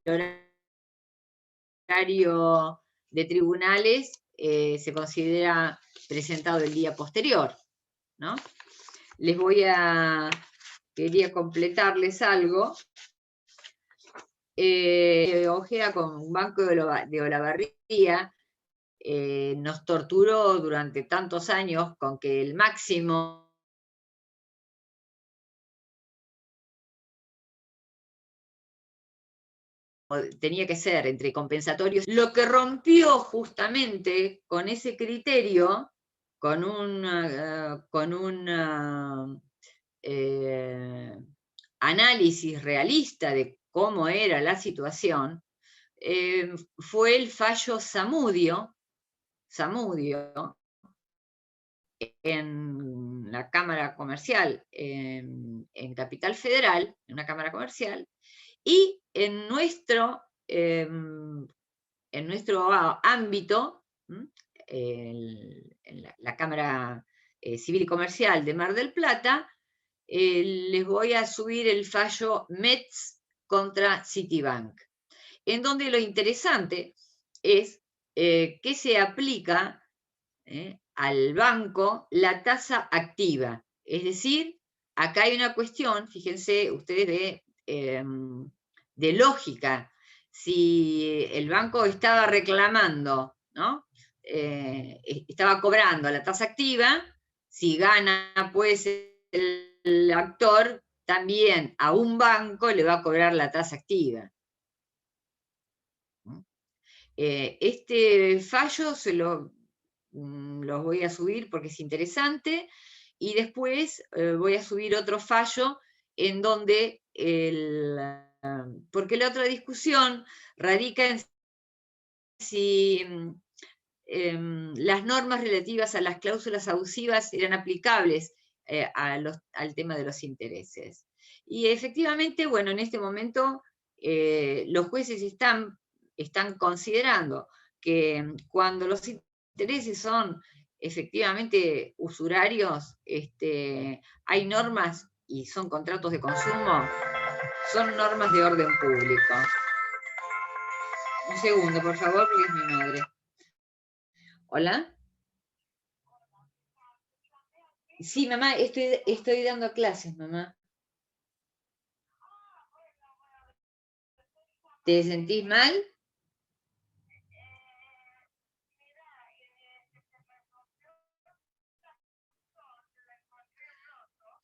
horario de tribunales, se considera presentado el día posterior, ¿no? Quería completarles algo. Ojeda con Banco de Olavarría nos torturó durante tantos años con que el máximo tenía que ser entre compensatorios, lo que rompió justamente con ese criterio, con un análisis realista de cómo era la situación, fue el fallo Zamudio en la Cámara Comercial, en Capital Federal, en una Cámara Comercial, y en nuestro ámbito, en la Cámara Civil y Comercial de Mar del Plata, les voy a subir el fallo Metz contra Citibank, en donde lo interesante es que se aplica al banco la tasa activa. Es decir, acá hay una cuestión, fíjense ustedes, de lógica. Si el banco estaba reclamando, ¿no? Estaba cobrando la tasa activa, si gana pues el actor, también a un banco le va a cobrar la tasa activa. Este fallo los voy a subir porque es interesante, y después voy a subir otro fallo en donde porque la otra discusión radica en si las normas relativas a las cláusulas abusivas eran aplicables al tema de los intereses. Y efectivamente, bueno, en este momento los jueces están considerando que cuando los intereses son efectivamente usurarios, hay normas y son contratos de consumo, son normas de orden público. Un segundo, por favor, porque es mi madre. ¿Hola? Sí, mamá, estoy dando clases, mamá. ¿Te sentís mal?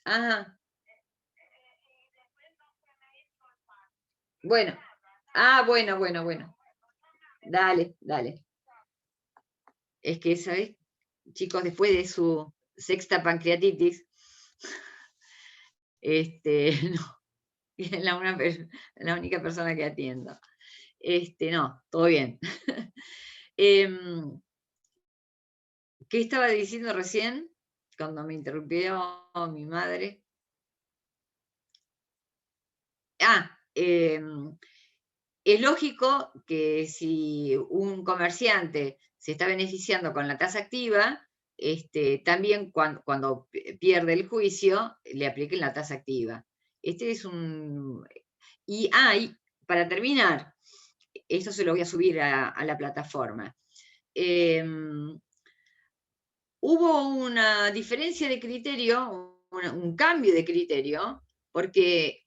Ajá. Bueno. Ah, bueno. Dale. Es que, ¿sabés? Chicos, después de su sexta pancreatitis, no, es la única persona que atiendo. No, todo bien. ¿Qué estaba diciendo recién? Cuando me interrumpió mi madre. Es lógico que si un comerciante se está beneficiando con la tasa activa, también cuando pierde el juicio, le apliquen la tasa activa. Y para terminar, esto se lo voy a subir a la plataforma. Hubo una diferencia de criterio, un cambio de criterio, porque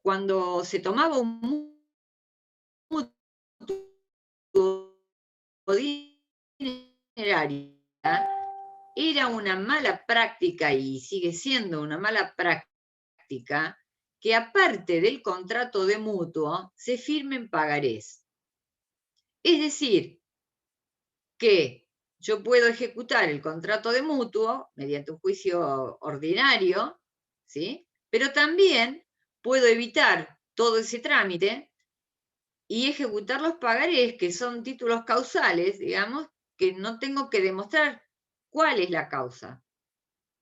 cuando se tomaba un mutuo funeraria era una mala práctica, y sigue siendo una mala práctica, que aparte del contrato de mutuo se firmen pagarés. Es decir, que yo puedo ejecutar el contrato de mutuo mediante un juicio ordinario, ¿sí? Pero también puedo evitar todo ese trámite y ejecutar los pagarés, que son títulos causales, digamos, que no tengo que demostrar cuál es la causa.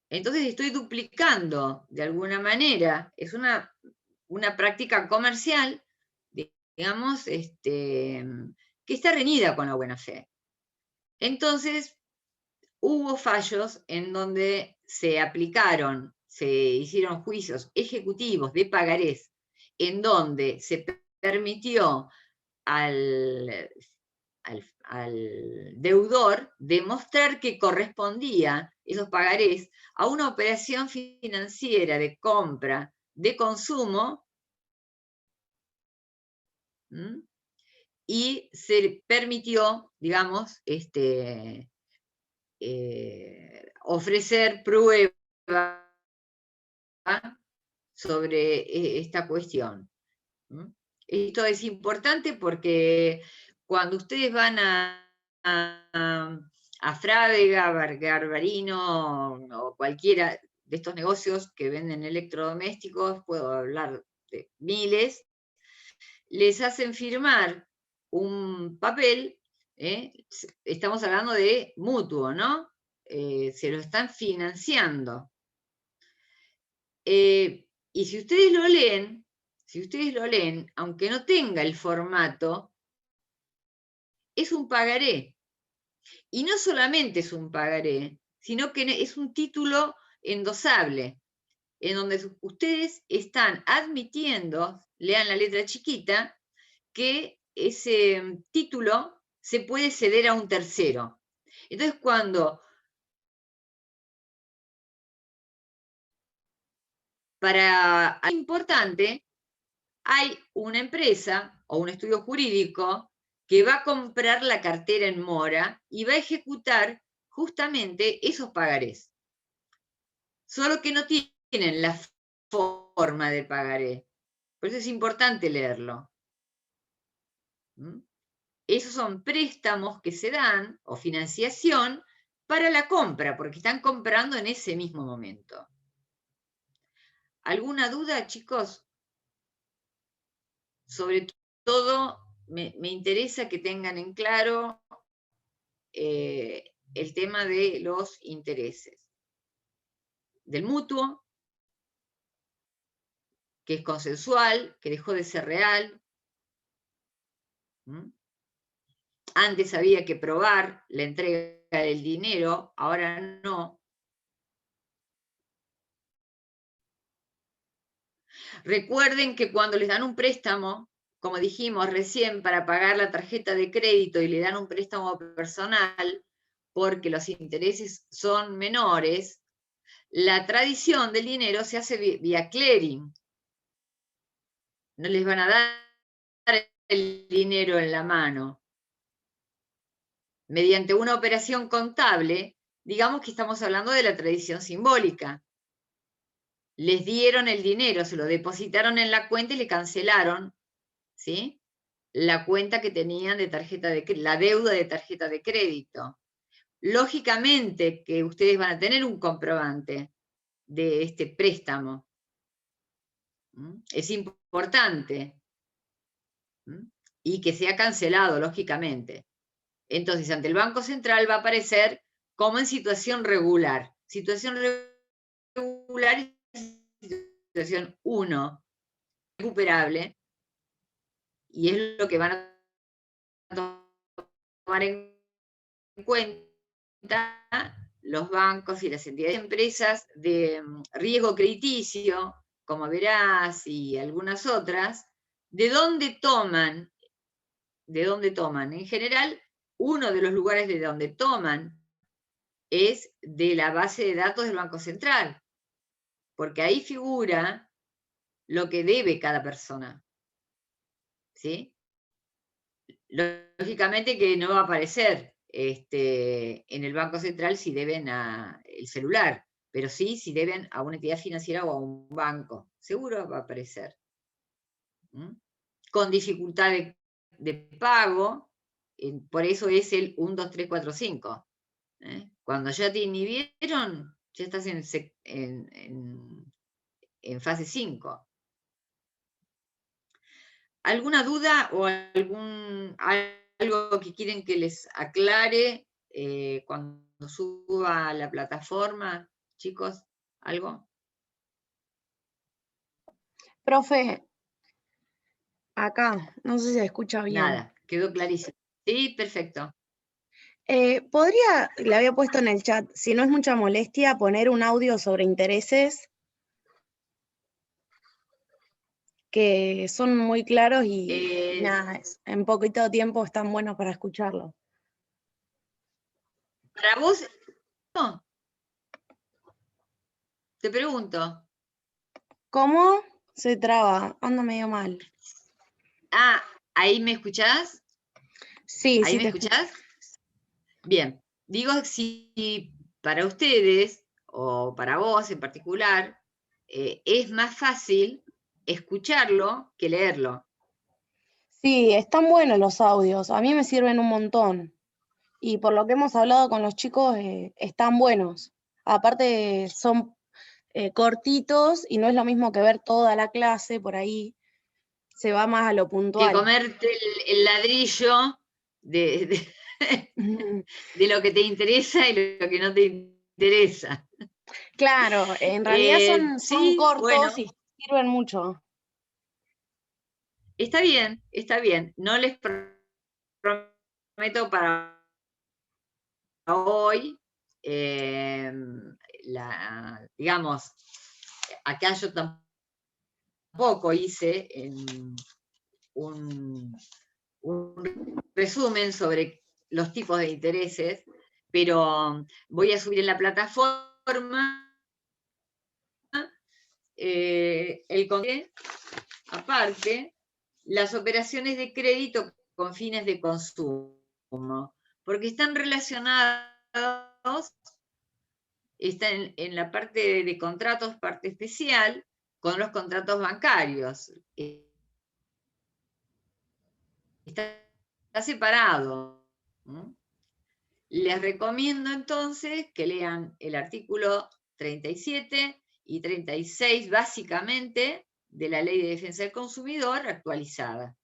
Entonces estoy duplicando de alguna manera, es una práctica comercial, digamos, que está reñida con la buena fe. Entonces, hubo fallos en donde se aplicaron, se hicieron juicios ejecutivos de pagarés, en donde se permitió al deudor demostrar que correspondía esos pagarés a una operación financiera de compra de consumo, y se permitió, digamos, ofrecer pruebas sobre esta cuestión. Esto es importante porque cuando ustedes van a Frávega, Garbarino o cualquiera de estos negocios que venden electrodomésticos, puedo hablar de miles, les hacen firmar un papel, estamos hablando de mutuo, ¿no? Se lo están financiando. Y si ustedes lo leen, aunque no tenga el formato, es un pagaré. Y no solamente es un pagaré, sino que es un título endosable, en donde ustedes están admitiendo, lean la letra chiquita, que ese título se puede ceder a un tercero. Entonces, cuando para algo importante, hay una empresa o un estudio jurídico que va a comprar la cartera en mora y va a ejecutar justamente esos pagarés. Solo que no tienen la forma de pagaré. Por eso es importante leerlo. Esos son préstamos que se dan, o financiación, para la compra, porque están comprando en ese mismo momento. ¿Alguna duda, chicos? Sobre todo, me interesa que tengan en claro el tema de los intereses. Del mutuo, que es consensual, que dejó de ser real. Antes había que probar la entrega del dinero, ahora no. Recuerden que cuando les dan un préstamo, como dijimos recién, para pagar la tarjeta de crédito y le dan un préstamo personal, porque los intereses son menores, la tradición del dinero se hace vía clearing. No les van a dar el dinero en la mano. Mediante una operación contable, digamos que estamos hablando de la tradición simbólica. Les dieron el dinero, se lo depositaron en la cuenta y le cancelaron, ¿sí?, la cuenta que tenían de tarjeta de crédito, la deuda de tarjeta de crédito. Lógicamente que ustedes van a tener un comprobante de este préstamo. Es importante. Y que sea cancelado, lógicamente. Entonces, ante el Banco Central va a aparecer como en situación regular. Situación regular es situación 1, recuperable, y es lo que van a tomar en cuenta los bancos y las entidades de empresas de riesgo crediticio, como Veraz y algunas otras. ¿De dónde toman? En general, uno de los lugares de donde toman es de la base de datos del Banco Central, porque ahí figura lo que debe cada persona. ¿Sí? Lógicamente que no va a aparecer en el Banco Central si deben al celular, pero sí si deben a una entidad financiera o a un banco. Seguro va a aparecer. Con dificultad de pago, por eso es el 1, 2, 3, 4, 5. Cuando ya te inhibieron, ya estás en fase 5. ¿Alguna duda o algo que quieren que les aclare cuando suba a la plataforma? Chicos, ¿algo? Profe, acá, no sé si se escucha bien. Nada, quedó clarísimo. Sí, perfecto. ¿Podría, le había puesto en el chat, si no es mucha molestia, poner un audio sobre intereses? Que son muy claros y nada, en poquito tiempo están buenos para escucharlo. ¿Para vos? No. Te pregunto. ¿Cómo? Se traba, ando medio mal. Ah, ¿ahí me escuchás? Sí, ¿Ahí sí me te escuchás? Bien, digo si para ustedes, o para vos en particular, es más fácil escucharlo que leerlo. Sí, están buenos los audios, a mí me sirven un montón. Y por lo que hemos hablado con los chicos, están buenos. Aparte son cortitos y no es lo mismo que ver toda la clase por ahí. Se va más a lo Que puntual. comerte el ladrillo de lo que te interesa y lo que no te interesa. Claro, en realidad son Sí, cortos bueno, y sirven mucho. está bien, está bien. No les prometo para hoy, digamos, acá yo tampoco hice un resumen sobre los tipos de intereses, pero voy a subir en la plataforma el contenido, aparte, las operaciones de crédito con fines de consumo, porque están relacionados, están en la parte de contratos, parte especial, con los contratos bancarios. Está separado. Les recomiendo entonces que lean el artículo 37 y 36 básicamente de la Ley de Defensa del Consumidor actualizada.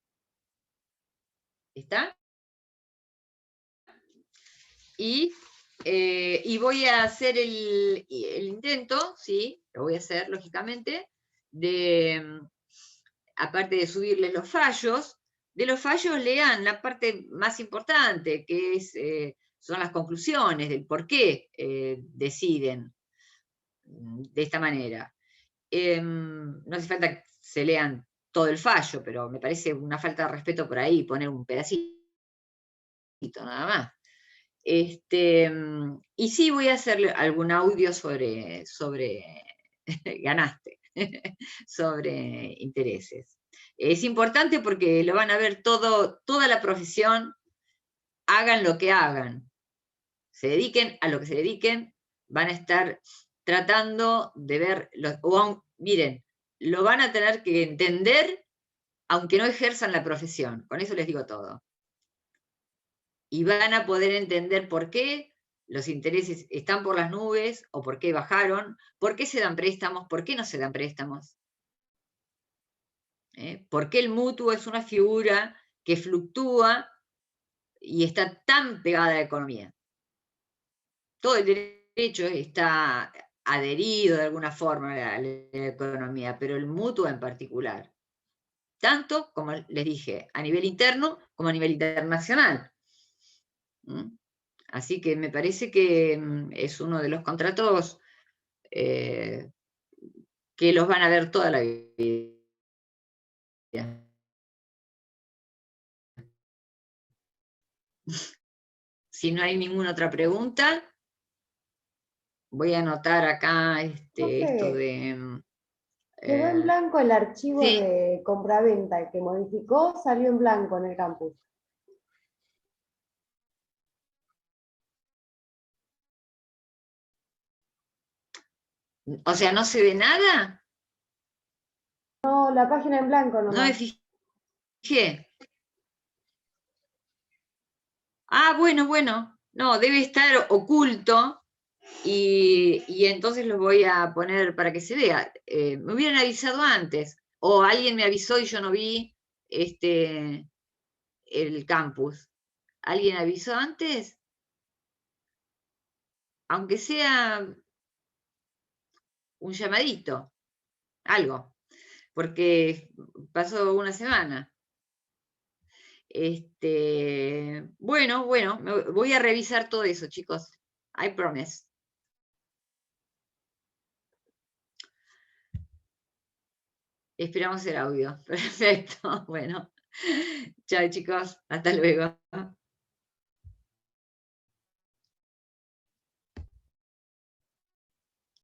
¿Está? Y voy a hacer el intento, sí, lo voy a hacer lógicamente, aparte de subirles los fallos, de los fallos lean la parte más importante, que son las conclusiones del por qué deciden de esta manera. No hace falta que se lean todo el fallo, pero me parece una falta de respeto por ahí, poner un pedacito nada más. Y sí voy a hacer algún audio sobre ganaste, sobre intereses. Es importante porque lo van a ver toda la profesión, hagan lo que hagan, se dediquen a lo que se dediquen, van a estar tratando de ver, miren, lo van a tener que entender aunque no ejerzan la profesión, con eso les digo todo. Y van a poder entender por qué los intereses están por las nubes o por qué bajaron, por qué se dan préstamos, por qué no se dan préstamos. ¿Por qué el mutuo es una figura que fluctúa y está tan pegada a la economía? Todo el derecho está adherido de alguna forma a la economía, pero el mutuo en particular. Tanto, como les dije, a nivel interno como a nivel internacional. Así que me parece que es uno de los contratos que los van a ver toda la vida. Si no hay ninguna otra pregunta, voy a anotar acá esto de... Quedó en blanco el archivo sí. de compraventa, el que modificó salió en blanco en el campus. O sea, ¿no se ve nada? No, la página en blanco No me nomás. fijé. Ah, bueno, bueno. No, debe estar oculto y entonces lo voy a poner para que se vea. Me hubieran avisado antes. O alguien me avisó y yo no vi el campus. ¿Alguien avisó antes? Aunque sea un llamadito, algo, porque pasó una semana. Bueno, voy a revisar todo eso, chicos. I promise. Esperamos el audio. Perfecto. Bueno. Chao, chicos. Hasta luego.